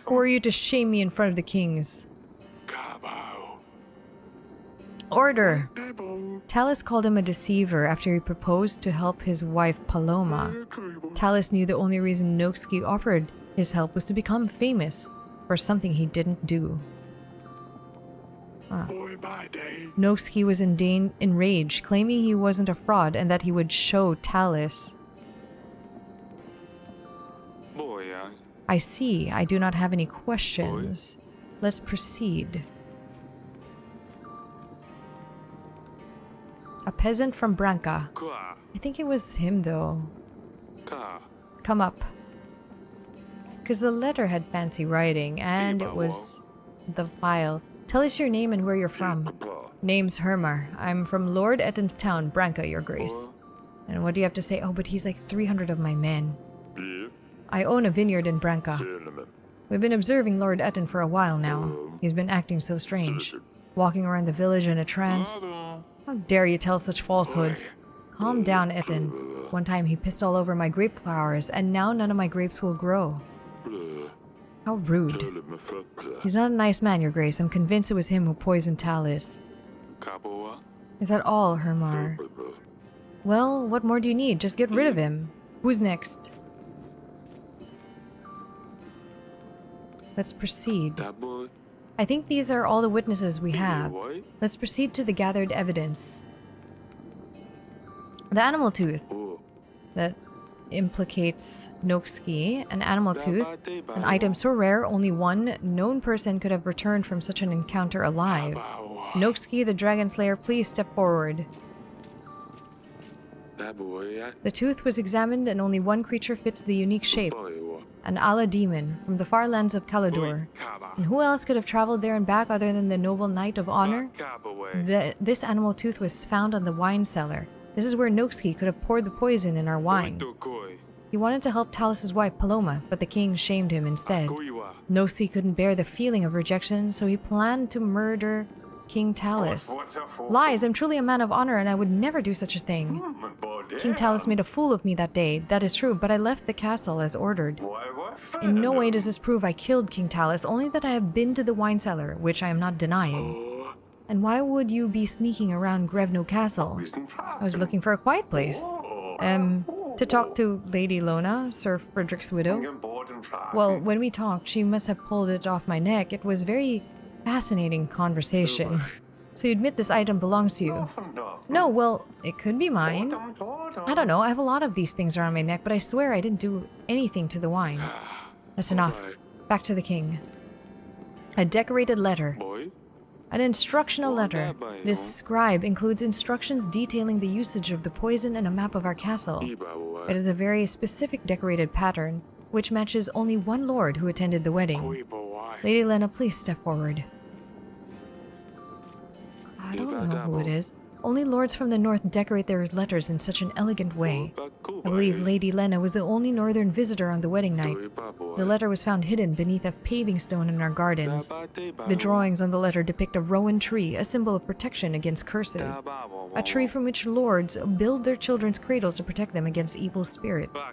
Who are you to shame me in front of the kings? Order! Talus called him a deceiver after he proposed to help his wife Paloma. Talus knew the only reason Noksky offered his help was to become famous for something he didn't do. Noksky was enraged, claiming he wasn't a fraud and that he would show Talus. I see. I do not have any questions. Let's proceed. A peasant from Branca. I think it was him, though. Come up. Because the letter had fancy writing, and it was the file. Tell us your name and where you're from. Name's Hermar. I'm from Lord Etton's town, Branca, Your Grace. And what do you have to say? Oh, but he's like 300 of my men. I own a vineyard in Branca. We've been observing Lord Etton for a while now. He's been acting so strange. Walking around the village in a trance. How dare you tell such falsehoods? Calm down, Etton. One time he pissed all over my grape flowers, and now none of my grapes will grow. How rude. He's not a nice man, Your Grace. I'm convinced it was him who poisoned Talus. Is that all, Hermar? Well, what more do you need? Just get rid of him. Who's next? Let's proceed. I think these are all the witnesses we have. Let's proceed to the gathered evidence. The animal tooth that implicates Noksky, an animal tooth, an item so rare only one known person could have returned from such an encounter alive. Noksky, the Dragon Slayer, please step forward. The tooth was examined and only one creature fits the unique shape. An Ala demon from the far lands of Kalador. And who else could have traveled there and back other than the noble knight of honor? This animal tooth was found on the wine cellar. This is where Noksky could have poured the poison in our wine. He wanted to help Talus's wife Paloma, but the king shamed him instead. Noksky couldn't bear the feeling of rejection, so he planned to murder King Talus. Lies, I'm truly a man of honor and I would never do such a thing. King Talus made a fool of me that day, that is true, but I left the castle as ordered. In no way does this prove I killed King Talus, only that I have been to the wine cellar, which I am not denying. And why would you be sneaking around Grevno Castle? I was looking for a quiet place. To talk to Lady Lona, Sir Frederick's widow. Well, when we talked, she must have pulled it off my neck. It was very fascinating conversation. So you admit this item belongs to you? No, well, it could be mine. I don't know, I have a lot of these things around my neck, but I swear I didn't do anything to the wine. That's enough. Back to the king. A decorated letter. An instructional letter. This scribe includes instructions detailing the usage of the poison and a map of our castle. It is a very specific decorated pattern, which matches only one lord who attended the wedding. Lady Lena, please step forward. I don't know who it is. Only lords from the north decorate their letters in such an elegant way. I believe Lady Lena was the only northern visitor on the wedding night. The letter was found hidden beneath a paving stone in our gardens. The drawings on the letter depict a rowan tree, a symbol of protection against curses. A tree from which lords build their children's cradles to protect them against evil spirits.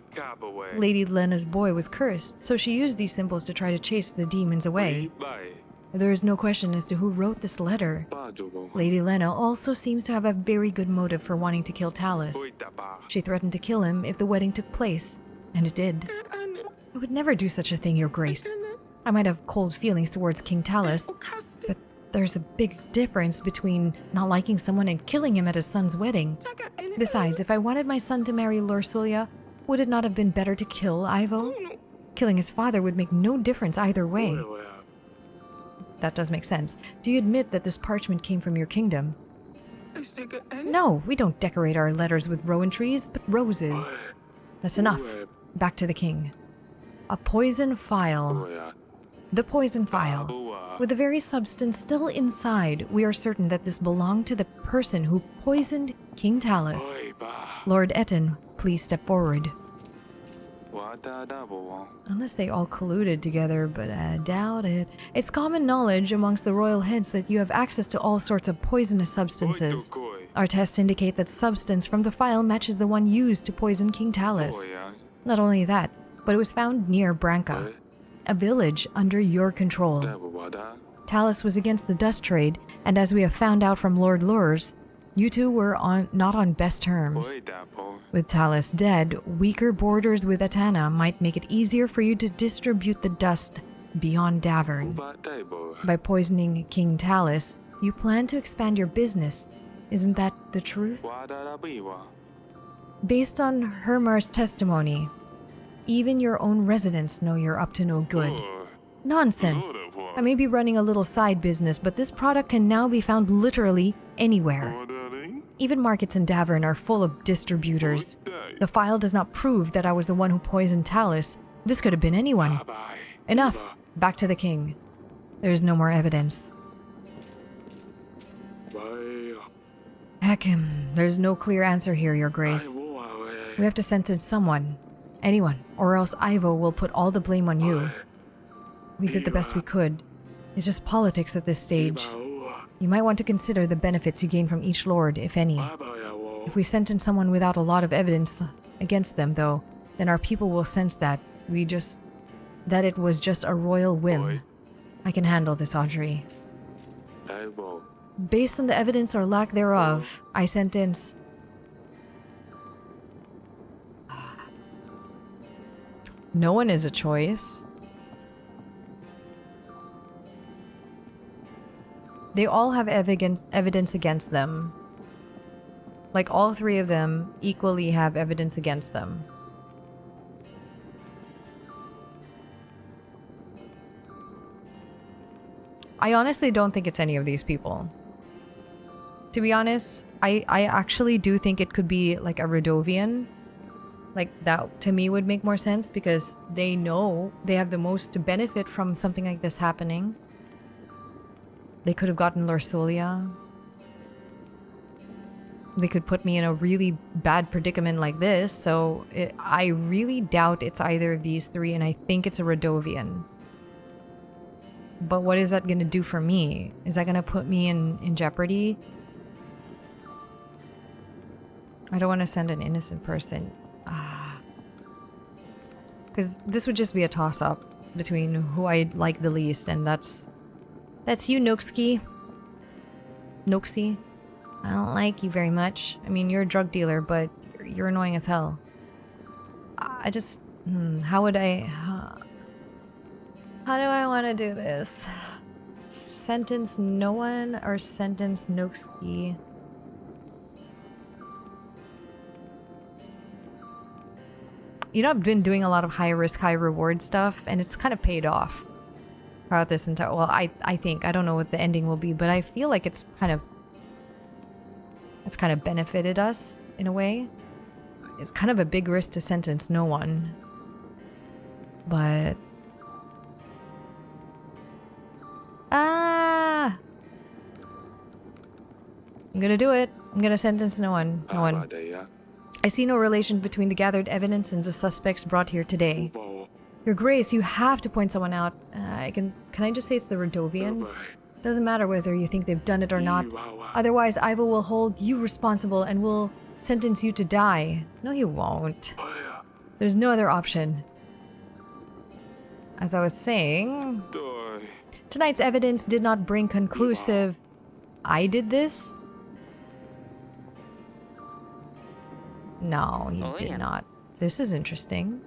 Lady Lena's boy was cursed, so she used these symbols to try to chase the demons away. There is no question as to who wrote this letter. Lady Lena also seems to have a very good motive for wanting to kill Talus. She threatened to kill him if the wedding took place, and it did. I would never do such a thing, Your Grace. I might have cold feelings towards King Talus, but there's a big difference between not liking someone and killing him at his son's wedding. Besides, if I wanted my son to marry Lorsulia, would it not have been better to kill Ivo? Killing his father would make no difference either way. That does make sense. Do you admit that this parchment came from your kingdom? No, we don't decorate our letters with rowan trees, but roses. That's enough. Back to the king. A poison phial. The poison phial. With the very substance still inside, we are certain that this belonged to the person who poisoned King Talus. Lord Etten, please step forward. Unless they all colluded together, but I doubt it. It's common knowledge amongst the royal heads that you have access to all sorts of poisonous substances. Our tests indicate that substance from the phial matches the one used to poison King Talus. Not only that, but it was found near Branca, a village under your control. Talus was against the dust trade, and as we have found out from Lord Lurs, you two were not on best terms. With Talus dead, weaker borders with Atana might make it easier for you to distribute the dust beyond Davern. By poisoning King Talus, you plan to expand your business. Isn't that the truth? Based on Hermar's testimony, even your own residents know you're up to no good. Nonsense! I may be running a little side business, but this product can now be found literally anywhere. Even markets in Davern are full of distributors. The file does not prove that I was the one who poisoned Talus. This could have been anyone. Enough! Back to the king. There is no more evidence. Heckim, there's no clear answer here, Your Grace. We have to sentence someone. Anyone, or else Ivo will put all the blame on you. We did the best we could. It's just politics at this stage. You might want to consider the benefits you gain from each lord, if any. If we sentence someone without a lot of evidence against them, though, then our people will sense that it was just a royal whim. I can handle this, Audrey. Based on the evidence or lack thereof, I sentence... No one is a choice. They all have evidence against them. Like, all three of them equally have evidence against them. I honestly don't think it's any of these people. To be honest, I actually do think it could be like a Radovian. Like, that to me would make more sense because they know they have the most to benefit from something like this happening. They could have gotten Lorsulia. They could put me in a really bad predicament like this, so I really doubt it's either of these three, and I think it's a Radovian. But what is that going to do for me? Is that going to put me in jeopardy? I don't want to send an innocent person. Because this would just be a toss-up between who I like the least, and that's you, Noxie. Noxie. I don't like you very much. I mean, you're a drug dealer, but you're annoying as hell. I just... how would I... how do I want to do this? Sentence no one or sentence Noxie? You know, I've been doing a lot of high risk, high reward stuff, and it's kind of paid off throughout this entire... Well, I think. I don't know what the ending will be, but I feel like it's kind of benefited us in a way. It's kind of a big risk to sentence no one. But... I'm gonna do it. I'm gonna sentence no one. No one. I see no relation between the gathered evidence and the suspects brought here today. Your Grace, you have to point someone out. Can I just say it's the Radovians? Doesn't matter whether you think they've done it or not. Otherwise, Ivo will hold you responsible and will sentence you to die. No, he won't. There's no other option. As I was saying, tonight's evidence did not bring conclusive... I did this? No, he did not. This is interesting.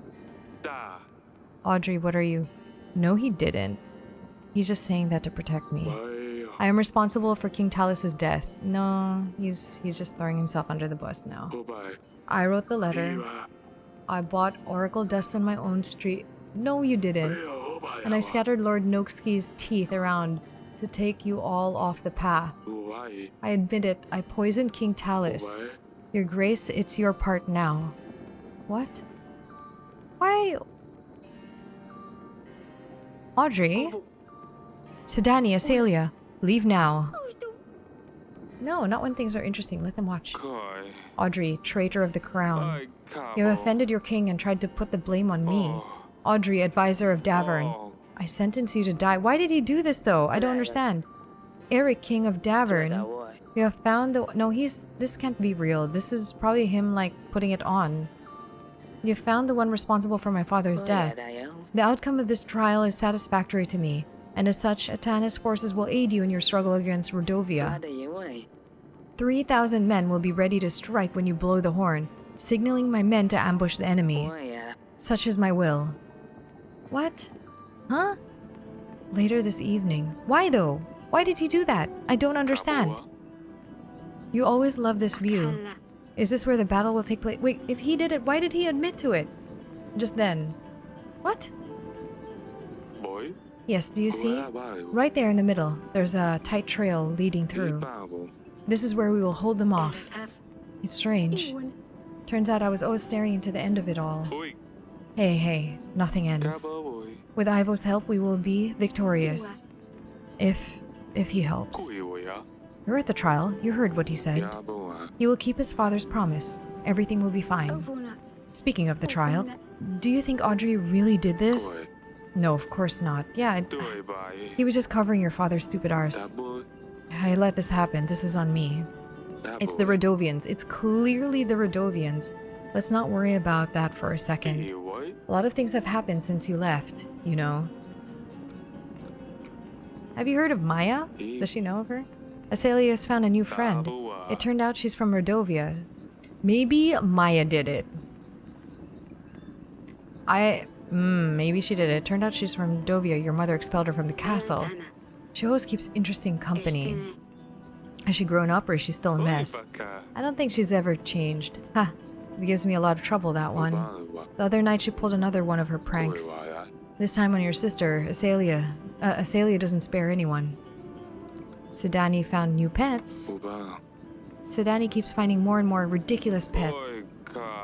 Audrey, what are you? No, he didn't. He's just saying that to protect me. I am responsible for King Talus's death. No, he's just throwing himself under the bus now. I wrote the letter. I bought oracle dust on my own street. No, you didn't. And I scattered Lord Noksky's teeth around to take you all off the path. I admit it, I poisoned King Talus. Your Grace, it's your part now. What? Why? Audrey? Sedani, Asalia, leave now. No, not when things are interesting. Let them watch. Audrey, traitor of the crown. You have offended your king and tried to put the blame on me. Audrey, advisor of Davern. I sentence you to die. Why did he do this though? I don't understand. Eric, king of Davern. You have found the... No, this can't be real. This is probably him, like, putting it on. You found the one responsible for my father's death. The outcome of this trial is satisfactory to me, and as such, Atanas forces will aid you in your struggle against Rodovia. 3,000 men will be ready to strike when you blow the horn, signaling my men to ambush the enemy. Such is my will. What? Huh? Later this evening. Why though? Why did he do that? I don't understand. You always love this view. Is this where the battle will take place? Wait, if he did it, why did he admit to it? Just then. What? Yes, do you see? Right there in the middle, there's a tight trail leading through. This is where we will hold them off. It's strange. Turns out I was always staring into the end of it all. Hey, nothing ends. With Ivo's help, we will be victorious. If he helps. You're at the trial. You heard what he said. He will keep his father's promise. Everything will be fine. Speaking of the trial, do you think Audrey really did this? No, of course not. Yeah, he was just covering your father's stupid arse. I let this happen. This is on me. It's the Rodovians. It's clearly the Rodovians. Let's not worry about that for a second. A lot of things have happened since you left, you know. Have you heard of Maya? Does she know of her? Asalia has found a new friend. It turned out she's from Rodovia. Maybe Maya did it. Maybe she did it. It turned out she's from Rodovia. Your mother expelled her from the castle. She always keeps interesting company. Has she grown up or is she still a mess? I don't think she's ever changed. Ha! It gives me a lot of trouble, that one. The other night she pulled another one of her pranks. This time on your sister, Asalia. Asalia doesn't spare anyone. Sedani found new pets. Sedani keeps finding more and more ridiculous pets.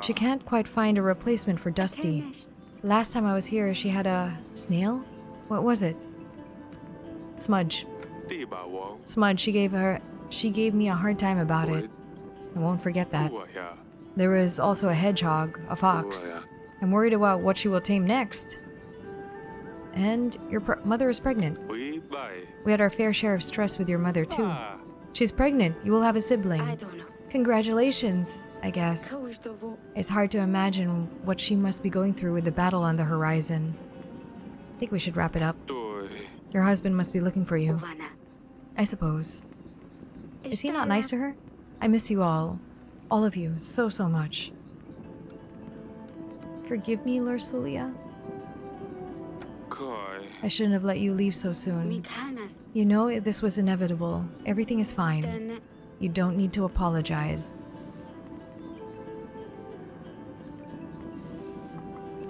She can't quite find a replacement for Dusty. Last time I was here, she had a snail? What was it? Smudge. Smudge, she gave me a hard time about it. I won't forget that. There was also a hedgehog, a fox. I'm worried about what she will tame next. And your mother is pregnant. We had our fair share of stress with your mother, too. She's pregnant. You will have a sibling. Congratulations, I guess. It's hard to imagine what she must be going through with the battle on the horizon. I think we should wrap it up. Your husband must be looking for you. I suppose. Is he not nice to her? I miss you all. All of you, so much. Forgive me, Lursulia. I shouldn't have let you leave so soon. You know this was inevitable. Everything is fine. You don't need to apologize.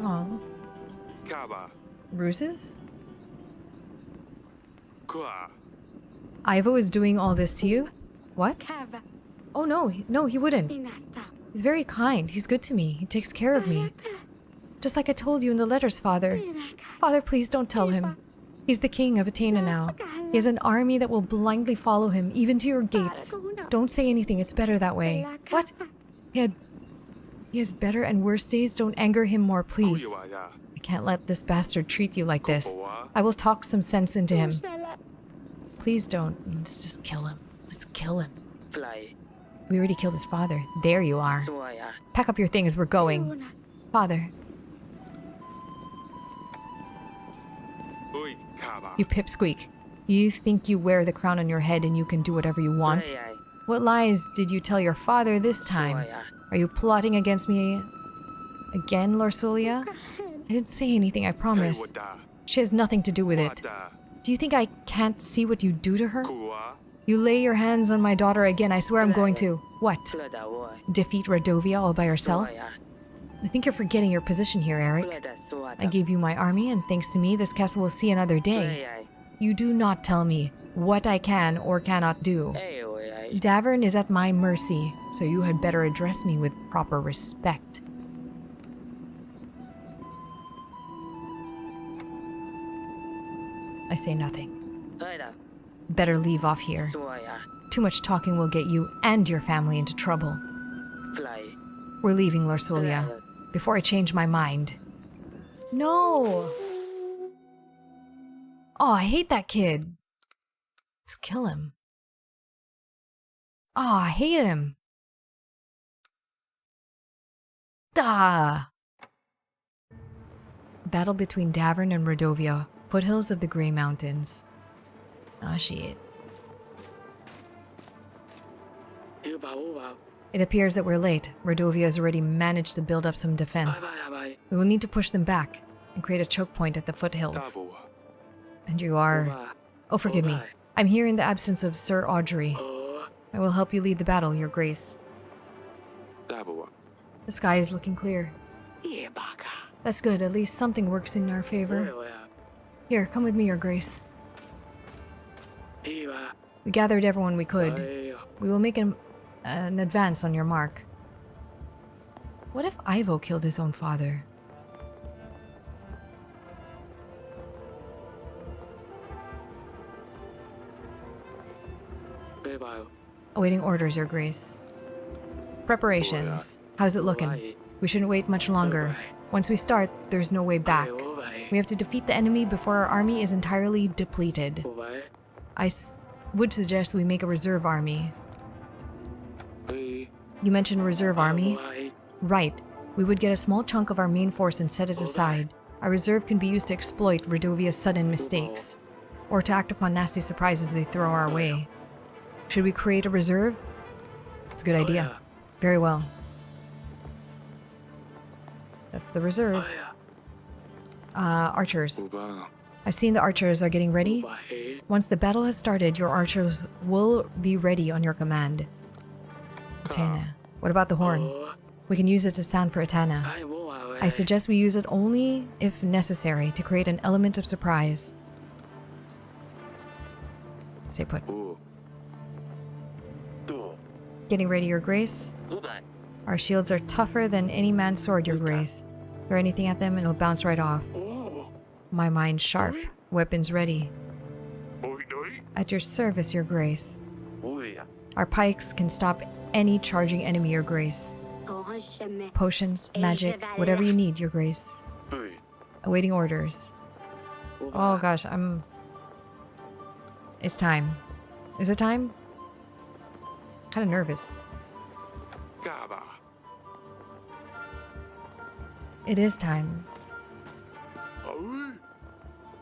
Oh. Bruises? Ivo is doing all this to you? What? Oh no, he wouldn't. He's very kind. He's good to me. He takes care of me. Just like I told you in the letters, Father. Father, please don't tell him. He's the king of Athena now. He has an army that will blindly follow him, even to your gates. Don't say anything. It's better that way. What? He has better and worse days. Don't anger him more, please. I can't let this bastard treat you like this. I will talk some sense into him. Please don't. Let's just kill him. Let's kill him. We already killed his father. There you are. Pack up your things. We're going. Father. You pipsqueak. You think you wear the crown on your head and you can do whatever you want? What lies did you tell your father this time? Are you plotting against me again, Lorsulia? I didn't say anything, I promise. She has nothing to do with it. Do you think I can't see what you do to her? You lay your hands on my daughter again, I swear I'm going to. What? Defeat Radovia all by herself? I think you're forgetting your position here, Eric. I gave you my army, and thanks to me, this castle will see another day. You do not tell me what I can or cannot do. Davern is at my mercy, so you had better address me with proper respect. I say nothing. Better leave off here. Too much talking will get you and your family into trouble. We're leaving, Lorsulia, before I change my mind. No! Oh, I hate that kid. Let's kill him. Oh, I hate him. Duh! Battle between Davern and Radovia, foothills of the Grey Mountains. Ah, shit. It appears that we're late. Radovia has already managed to build up some defense. We will need to push them back and create a choke point at the foothills. And you are... Oh, forgive me. I'm here in the absence of Sir Audrey. I will help you lead the battle, Your Grace. The sky is looking clear. That's good. At least something works in our favor. Here, come with me, Your Grace. We gathered everyone we could. We will make an advance on your mark. What if Ivo killed his own father? Awaiting orders, Your Grace. Preparations. How's it looking? We shouldn't wait much longer. Once we start, there's no way back. We have to defeat the enemy before our army is entirely depleted. I would suggest we make a reserve army. You mentioned reserve army? Right. We would get a small chunk of our main force and set it aside. Our reserve can be used to exploit Radovia's sudden mistakes, or to act upon nasty surprises they throw our way. Should we create a reserve? It's a good idea. Very well. That's the reserve. Archers. I've seen the archers are getting ready. Once the battle has started, your archers will be ready on your command. Atana. What about the horn? We can use it to sound for Atana. I suggest we use it only if necessary to create an element of surprise. Stay put. Getting ready, Your Grace. Our shields are tougher than any man's sword, Your Grace. Throw anything at them and it'll bounce right off. My mind's sharp. Weapons ready. At your service, Your Grace. Our pikes can stop any charging enemy, Your Grace. Potions, magic, whatever you need, Your Grace. Awaiting orders. Oh gosh, It's time. Is it time? Kind of nervous. It is time.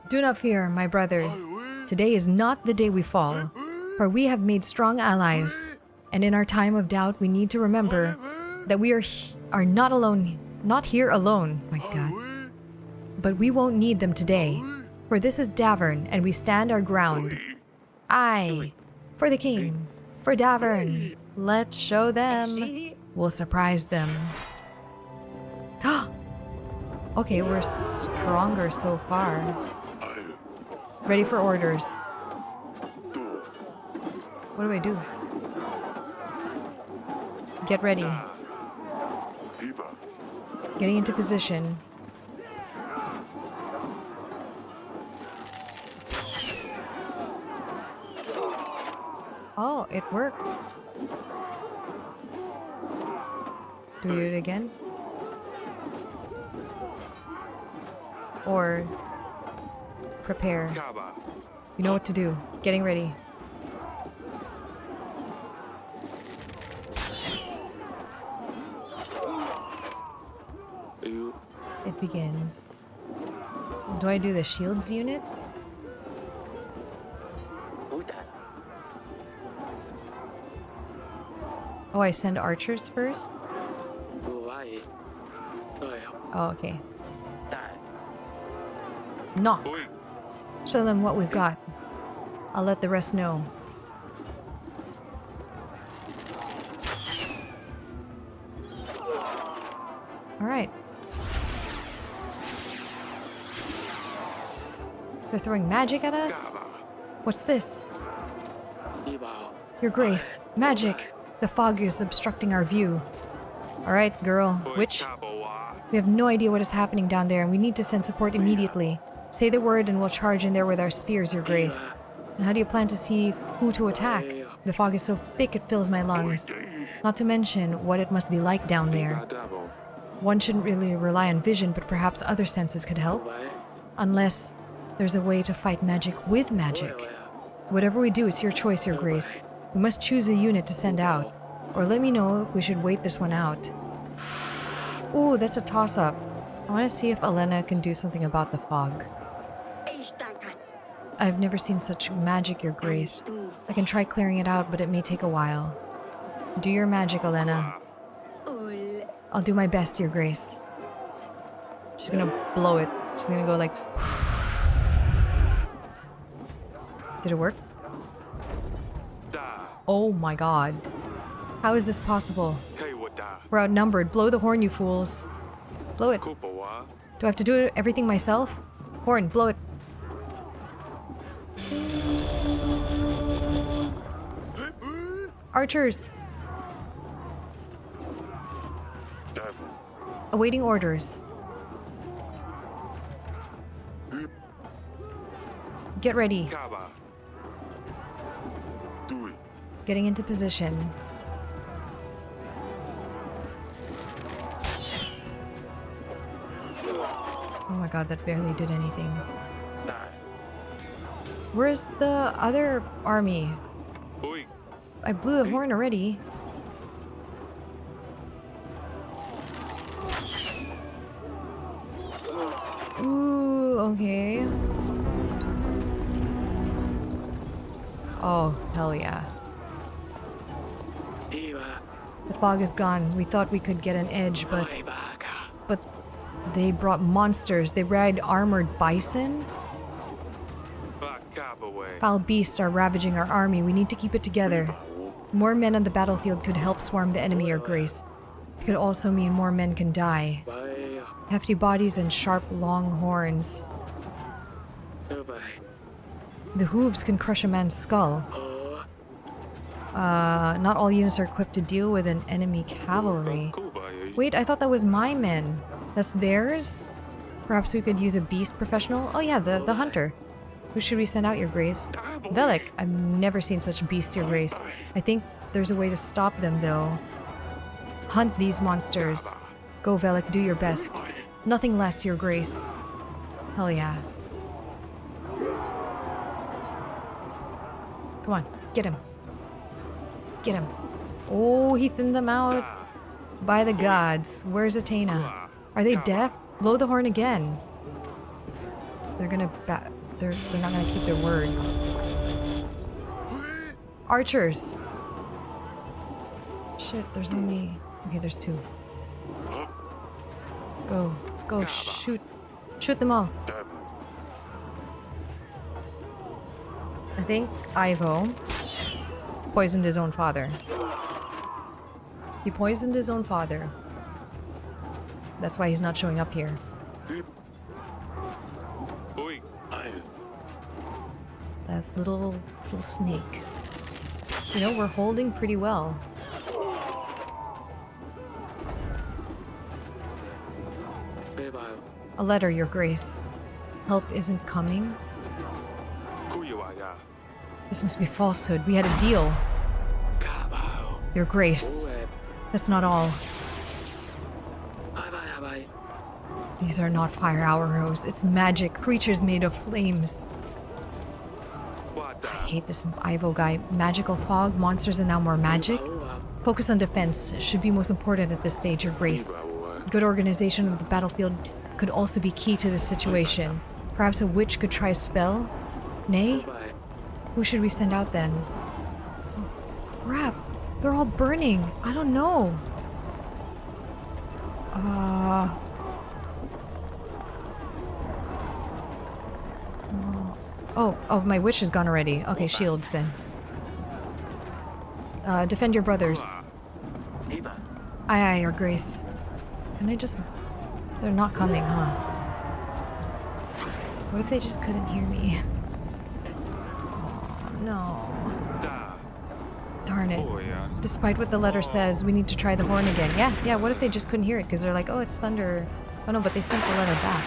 Do not fear, my brothers. Today is not the day we fall, for we have made strong allies, and in our time of doubt we need to remember that we are not alone, not here alone, my god. But we won't need them today, for this is Davern, and we stand our ground. Aye, for the king, for Davern. Let's show them. We'll surprise them. Okay, we're stronger so far. Ready for orders. What do I do? Get ready. Getting into position. Oh, it worked. Do we do it again? Or prepare. You know what to do. Getting ready. It begins. Do I do the shields unit? Oh, I send archers first? Oh, okay. Knock. Show them what we've got. I'll let the rest know. Alright. They're throwing magic at us? What's this? Your Grace, magic! The fog is obstructing our view. Alright, girl. Witch? We have no idea what is happening down there and we need to send support immediately. Say the word and we'll charge in there with our spears, Your Grace. And how do you plan to see who to attack? The fog is so thick it fills my lungs. Not to mention what it must be like down there. One shouldn't really rely on vision, but perhaps other senses could help. Unless there's a way to fight magic with magic. Whatever we do, it's your choice, Your Grace. We must choose a unit to send out. Or let me know if we should wait this one out. Ooh, that's a toss-up. I want to see if Elena can do something about the fog. I've never seen such magic, Your Grace. I can try clearing it out, but it may take a while. Do your magic, Elena. I'll do my best, Your Grace. She's gonna blow it. She's gonna go like... Did it work? Oh my god. How is this possible? We're outnumbered. Blow the horn, you fools. Blow it. Do I have to do everything myself? Horn, blow it. Archers! Awaiting orders. Get ready. Getting into position. Oh my god, that barely did anything. Where's the other army? I blew the horn already. Ooh, okay. Oh, hell yeah. The fog is gone. We thought we could get an edge, but they brought monsters. They ride armored bison? Foul beasts are ravaging our army. We need to keep it together. More men on the battlefield could help swarm the enemy, Your Grace. It could also mean more men can die. Hefty bodies and sharp, long horns. The hooves can crush a man's skull. Not all units are equipped to deal with an enemy cavalry. Wait, I thought that was my men. That's theirs? Perhaps we could use a beast professional? Oh yeah, the hunter. Who should we send out, Your Grace? Velik. I've never seen such beasts, Your Grace. I think there's a way to stop them, though. Hunt these monsters. Go, Velik, do your best. Nothing less, Your Grace. Hell yeah. Come on, get him. Get him. Oh, he thinned them out. By the gods. Where's Athena? Are they deaf? Blow the horn again. They're gonna they're not gonna keep their word. Archers. Shit, there's only... Okay, there's two. Go. Go, shoot. Shoot them all. I think Ivo poisoned his own father. He poisoned his own father. That's why he's not showing up here. That little snake. You know, we're holding pretty well. A letter, Your Grace. Help isn't coming. This must be falsehood. We had a deal. Your Grace. That's not all. These are not fire arrows. It's magic. Creatures made of flames. I hate this Ivo guy. Magical fog. Monsters and now more magic. Focus on defense. Should be most important at this stage, Your Grace. Good organization of the battlefield could also be key to the situation. Perhaps a witch could try a spell? Nay? Who should we send out then? Oh, crap. They're all burning. I don't know. Oh, my witch is gone already. Okay, shields then. Defend your brothers. Aye, aye, your grace. Can I just... They're not coming, huh? What if they just couldn't hear me? Oh, no. Darn it. Despite what the letter says, we need to try the horn again. Yeah, what if they just couldn't hear it? Because they're like, oh, it's thunder. Oh no, but they sent the letter back.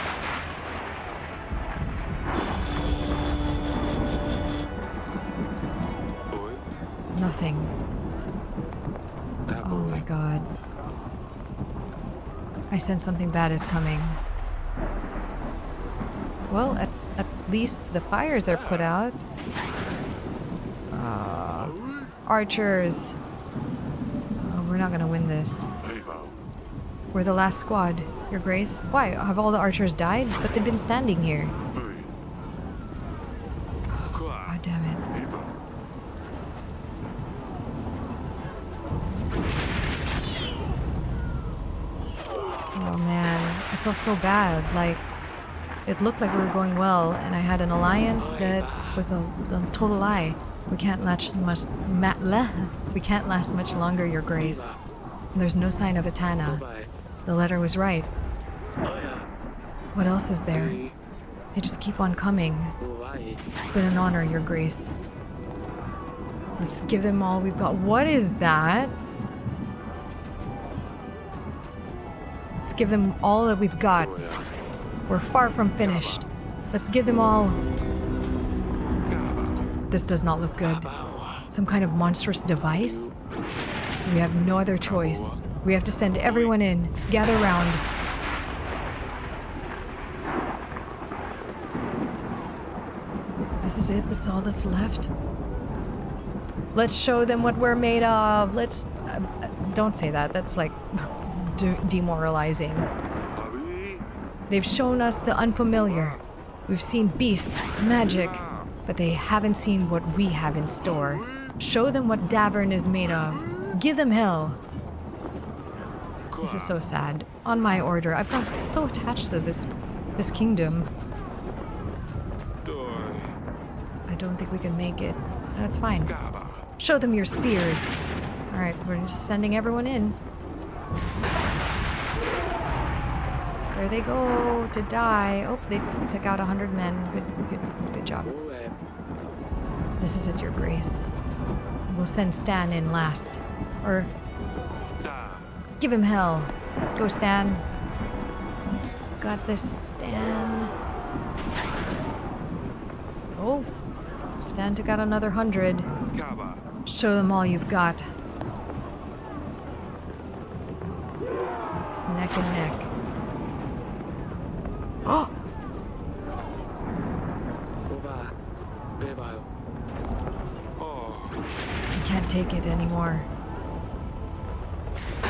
Nothing. Oh my god. I sense something bad is coming. Well, at least the fires are put out. Archers. Oh, we're not gonna win this. We're the last squad, Your Grace. Why? Have all the archers died? But they've been standing here. Oh, god damn it. Oh man, I feel so bad. Like, it looked like we were going well, and I had an alliance that was a total lie. We can't last much. We can't last much longer, Your Grace. And there's no sign of Atana. The letter was right. What else is there? They just keep on coming. It's been an honor, Your Grace. Let's give them all we've got. What is that? Let's give them all that we've got. We're far from finished. Let's give them all... This does not look good. Some kind of monstrous device? We have no other choice. We have to send everyone in. Gather round. This is it? That's all that's left? Let's show them what we're made of. Let's... don't say that. That's like... demoralizing. They've shown us the unfamiliar. We've seen beasts, magic, but they haven't seen what we have in store. Show them what Davern is made of. Give them hell. This is so sad. On my order, I've got so attached to this kingdom. I don't think we can make it. That's fine. Show them your spears. Alright, we're just sending everyone in. There they go to die. Oh, they took out 100 men. Good job. This is it, Your Grace. We'll send Stan in last. Or... give him hell. Go, Stan. Got this, Stan. Oh. Stan took out another 100. Show them all you've got. It's neck and neck. Oh! I can't take it anymore. Do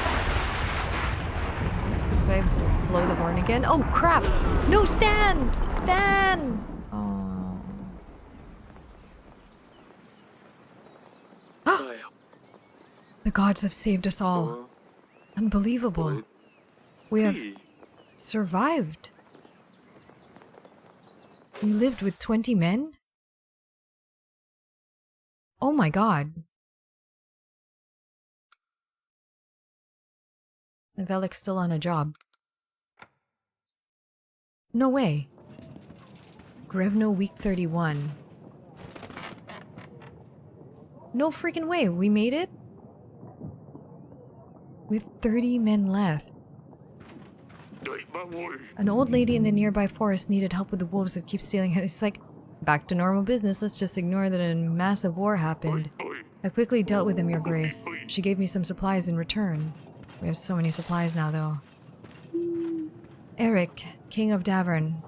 I blow the horn again? Oh crap! No, Stan! Stan! Oh. The gods have saved us all. Unbelievable. We have survived. We lived with 20 men? Oh my god. And Velik's still on a job. No way. Grevno week 31. No freaking way, we made it? We have 30 men left. An old lady in the nearby forest needed help with the wolves that keep stealing her. It's like, back to normal business, let's just ignore that a massive war happened. I quickly dealt with them, Your Grace. She gave me some supplies in return. We have so many supplies now, though. Eric, King of Davern.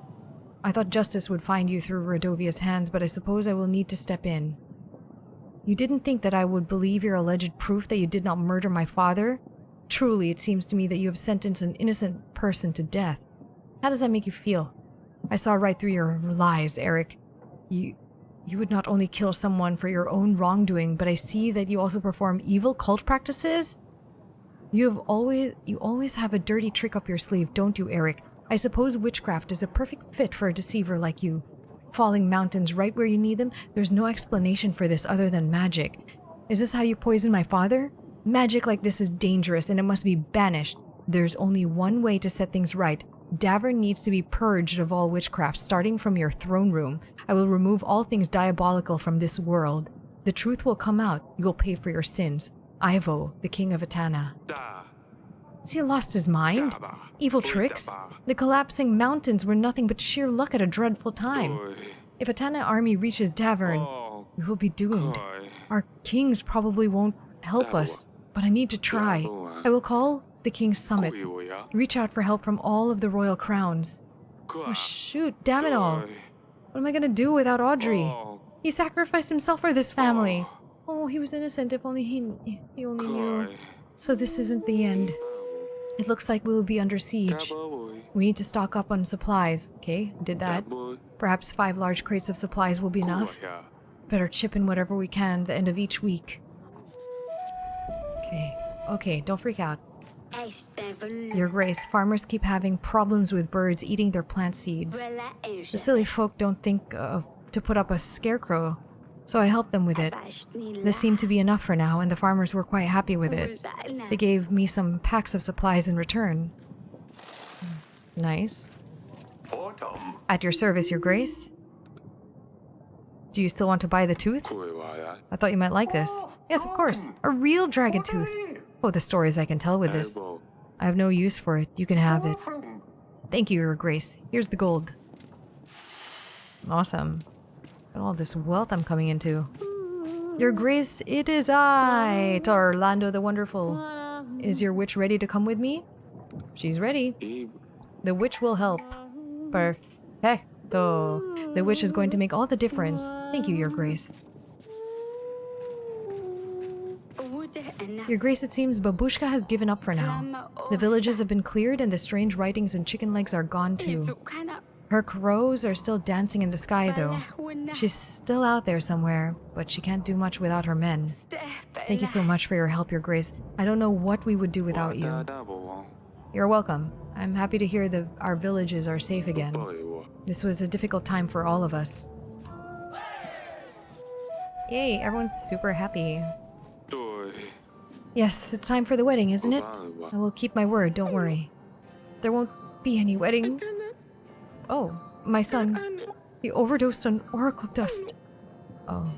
I thought justice would find you through Radovia's hands, but I suppose I will need to step in. You didn't think that I would believe your alleged proof that you did not murder my father? Truly, it seems to me that you have sentenced an innocent person to death. How does that make you feel? I saw right through your lies, Eric. You would not only kill someone for your own wrongdoing, but I see that you also perform evil cult practices? You always have a dirty trick up your sleeve, don't you, Eric? I suppose witchcraft is a perfect fit for a deceiver like you. falling mountains right where you need them. There's no explanation for this other than magic. Is this how you poison my father? Magic like this is dangerous and it must be banished. There's only one way to set things right. Davern needs to be purged of all witchcraft, starting from your throne room. I will remove all things diabolical from this world. The truth will come out. You will pay for your sins. Ivo, the king of Etana. Has he lost his mind? Evil tricks? The collapsing mountains were nothing but sheer luck at a dreadful time. If Etana army reaches Davern, we will be doomed. Our kings probably won't help us, but I need to try. I will call the king's summit. Reach out for help from all of the royal crowns. Oh shoot, damn it all. What am I gonna do without Audrey? He sacrificed himself for this family. Oh, he was innocent if only he only knew. So this isn't the end. It looks like we will be under siege. We need to stock up on supplies. Okay, did that. Perhaps 5 large crates of supplies will be enough. Better chip in whatever we can at the end of each week. Okay, don't freak out. Your Grace, farmers keep having problems with birds eating their plant seeds. The silly folk don't think to put up a scarecrow, so I helped them with it. This seemed to be enough for now, and the farmers were quite happy with it. They gave me some packs of supplies in return. Nice. At your service, Your Grace. Do you still want to buy the tooth? I thought you might like this. Yes, of course. A real dragon tooth. Oh, the stories I can tell with this. I have no use for it. You can have it. Thank you, Your Grace. Here's the gold. Awesome. All this wealth I'm coming into. Your Grace, it is I, Orlando the Wonderful. Is your witch ready to come with me? She's ready. The witch will help. Perfecto. The witch is going to make all the difference. Thank you, Your Grace. Your Grace, it seems Babushka has given up for now. The villages have been cleared and the strange writings and chicken legs are gone too. Her crows are still dancing in the sky though. She's still out there somewhere, but she can't do much without her men. Thank you so much for your help, Your Grace. I don't know what we would do without you. You're welcome. I'm happy to hear that our villages are safe again. This was a difficult time for all of us. Yay, everyone's super happy. Yes, it's time for the wedding, isn't it? I will keep my word, don't worry. There won't be any wedding. Oh, my son. He overdosed on oracle dust. Oh,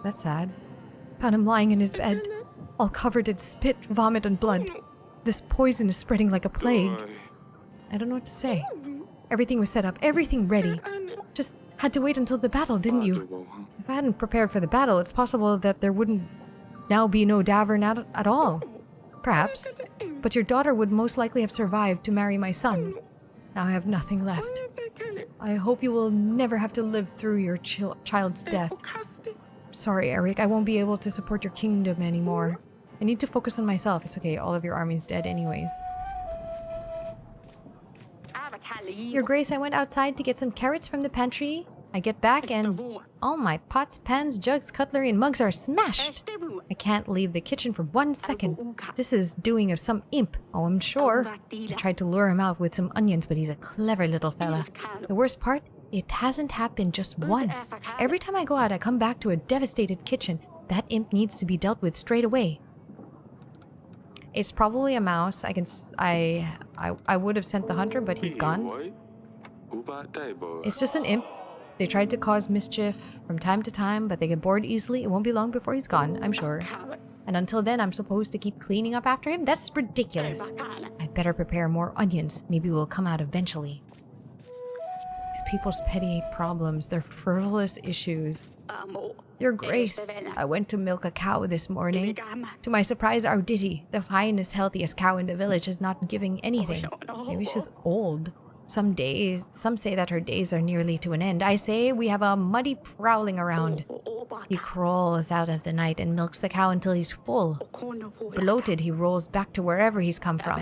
that's sad. Found him lying in his bed, all covered in spit, vomit, and blood. This poison is spreading like a plague. I don't know what to say. Everything was set up, everything ready. Just had to wait until the battle, didn't you? If I hadn't prepared for the battle, it's possible that there wouldn't now be no Davern at all. Perhaps. But your daughter would most likely have survived to marry my son. Now I have nothing left. I hope you will never have to live through your child's death. Sorry, Eric, I won't be able to support your kingdom anymore. I need to focus on myself. It's okay, all of your army's dead anyways. Your Grace, I went outside to get some carrots from the pantry. I get back and all my pots, pans, jugs, cutlery, and mugs are smashed. I can't leave the kitchen for 1 second. This is doing of some imp. Oh, I'm sure. I tried to lure him out with some onions, but he's a clever little fella. The worst part, it hasn't happened just once. Every time I go out, I come back to a devastated kitchen. That imp needs to be dealt with straight away. It's probably a mouse. I would have sent the hunter, but he's gone. It's just an imp. They tried to cause mischief from time to time, but they get bored easily. It won't be long before he's gone, I'm sure. And until then, I'm supposed to keep cleaning up after him? That's ridiculous. I'd better prepare more onions. Maybe we'll come out eventually. These people's petty problems, their frivolous issues. Your Grace, I went to milk a cow this morning. To my surprise, our Ditty, the finest, healthiest cow in the village, is not giving anything. Maybe she's old. Some say that her days are nearly to an end. I say we have a muddy prowling around. He crawls out of the night and milks the cow until he's full. Bloated, he rolls back to wherever he's come from.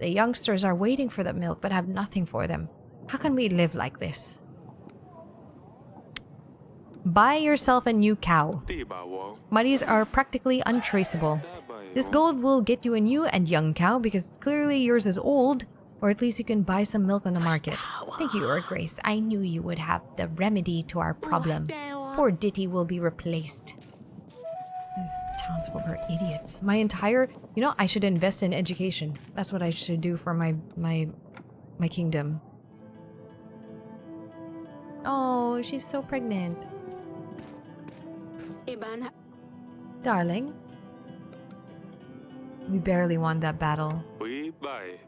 The youngsters are waiting for the milk but have nothing for them. How can we live like this? Buy yourself a new cow. Muddies are practically untraceable. This gold will get you a new and young cow because clearly yours is old. Or at least you can buy some milk on the market. Thank you, Your Grace. I knew you would have the remedy to our problem. Poor Ditty will be replaced. These townsfolk are idiots. My entire... You know, I should invest in education. That's what I should do for my kingdom. Oh, she's so pregnant. Darling. We barely won that battle.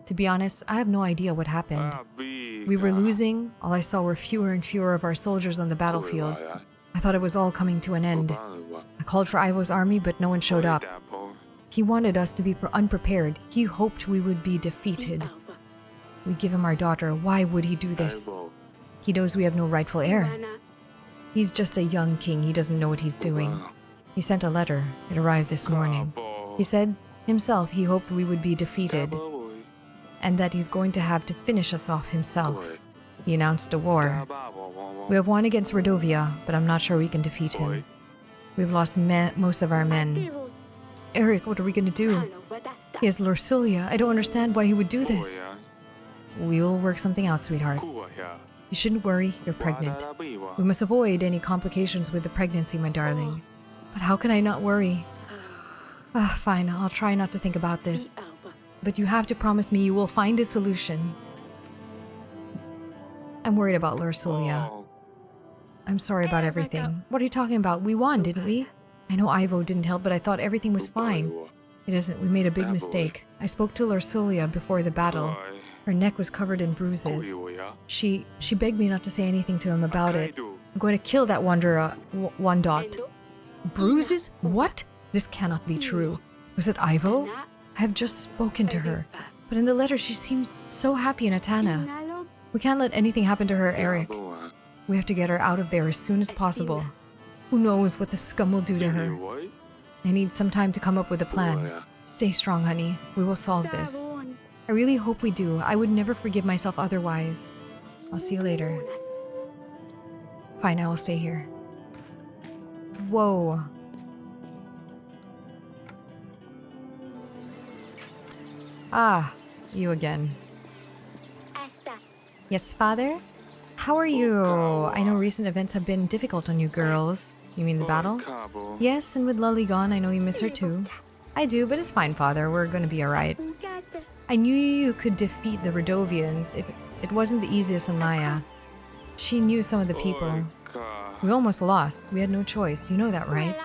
To be honest, I have no idea what happened. We were losing. All I saw were fewer and fewer of our soldiers on the battlefield. I thought it was all coming to an end. I called for Ivo's army, but no one showed up. He wanted us to be unprepared. He hoped we would be defeated. We give him our daughter. Why would he do this? He knows we have no rightful heir. He's just a young king. He doesn't know what he's doing. He sent a letter. It arrived this morning. He said himself he hoped we would be defeated and that he's going to have to finish us off himself. He announced a war. We have won against Redovia, but I'm not sure we can defeat him. We've lost most of our men. Eric, what are we going to do? He has Lorsulia. I don't understand why he would do this. We'll work something out, sweetheart. You shouldn't worry, you're pregnant. We must avoid any complications with the pregnancy, my darling. But how can I not worry? Fine, I'll try not to think about this. But you have to promise me you will find a solution. I'm worried about Lorsulia. I'm sorry about everything. What are you talking about? We won, didn't we? I know Ivo didn't help, but I thought everything was fine. It isn't. We made a big mistake. I spoke to Lorsulia before the battle. Her neck was covered in bruises. She begged me not to say anything to him about it. I'm going to kill that wanderer, Wandot. Bruises? What? This cannot be true. Was it Ivo? I have just spoken to her. But in the letter she seems so happy in Atana. We can't let anything happen to her, Eric. We have to get her out of there as soon as possible. Who knows what the scum will do to her? I need some time to come up with a plan. Stay strong, honey. We will solve this. I really hope we do. I would never forgive myself otherwise. I'll see you later. Fine, I will stay here. Whoa. Ah, you again. Yes, father? How are you? I know recent events have been difficult on you girls. You mean the battle? Yes, and with Lully gone, I know you miss her too. I do, but it's fine, father. We're gonna be alright. I knew you could defeat the Redovians if it wasn't the easiest on Maya. She knew some of the people. We almost lost. We had no choice. You know that, right?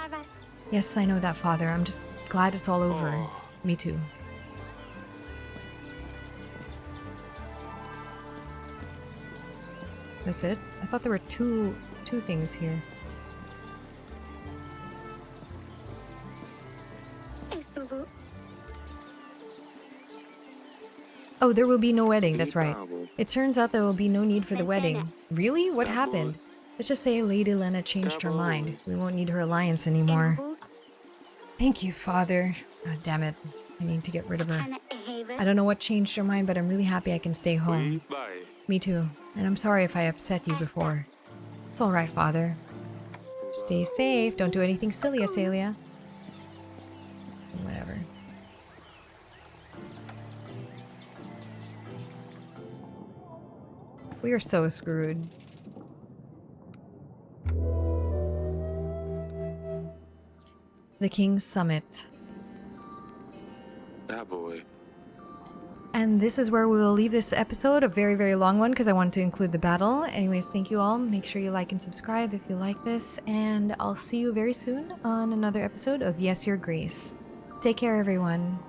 Yes, I know that, father. I'm just glad it's all over. Me too. That's it? I thought there were two things here. Oh, there will be no wedding, that's right. It turns out there will be no need for the wedding. Really? What happened? Let's just say Lady Lena changed her mind. We won't need her alliance anymore. Thank you, father. God damn it. I need to get rid of her. I don't know what changed her mind, but I'm really happy I can stay home. Me too. And I'm sorry if I upset you before. It's alright, father. Stay safe. Don't do anything silly, Asalia. Whatever. We are so screwed. The King's Summit. Ah, boy. And this is where we will leave this episode, a very, very long one, because I wanted to include the battle. Anyways, thank you all. Make sure you like and subscribe if you like this, and I'll see you very soon on another episode of Yes, Your Grace. Take care, everyone.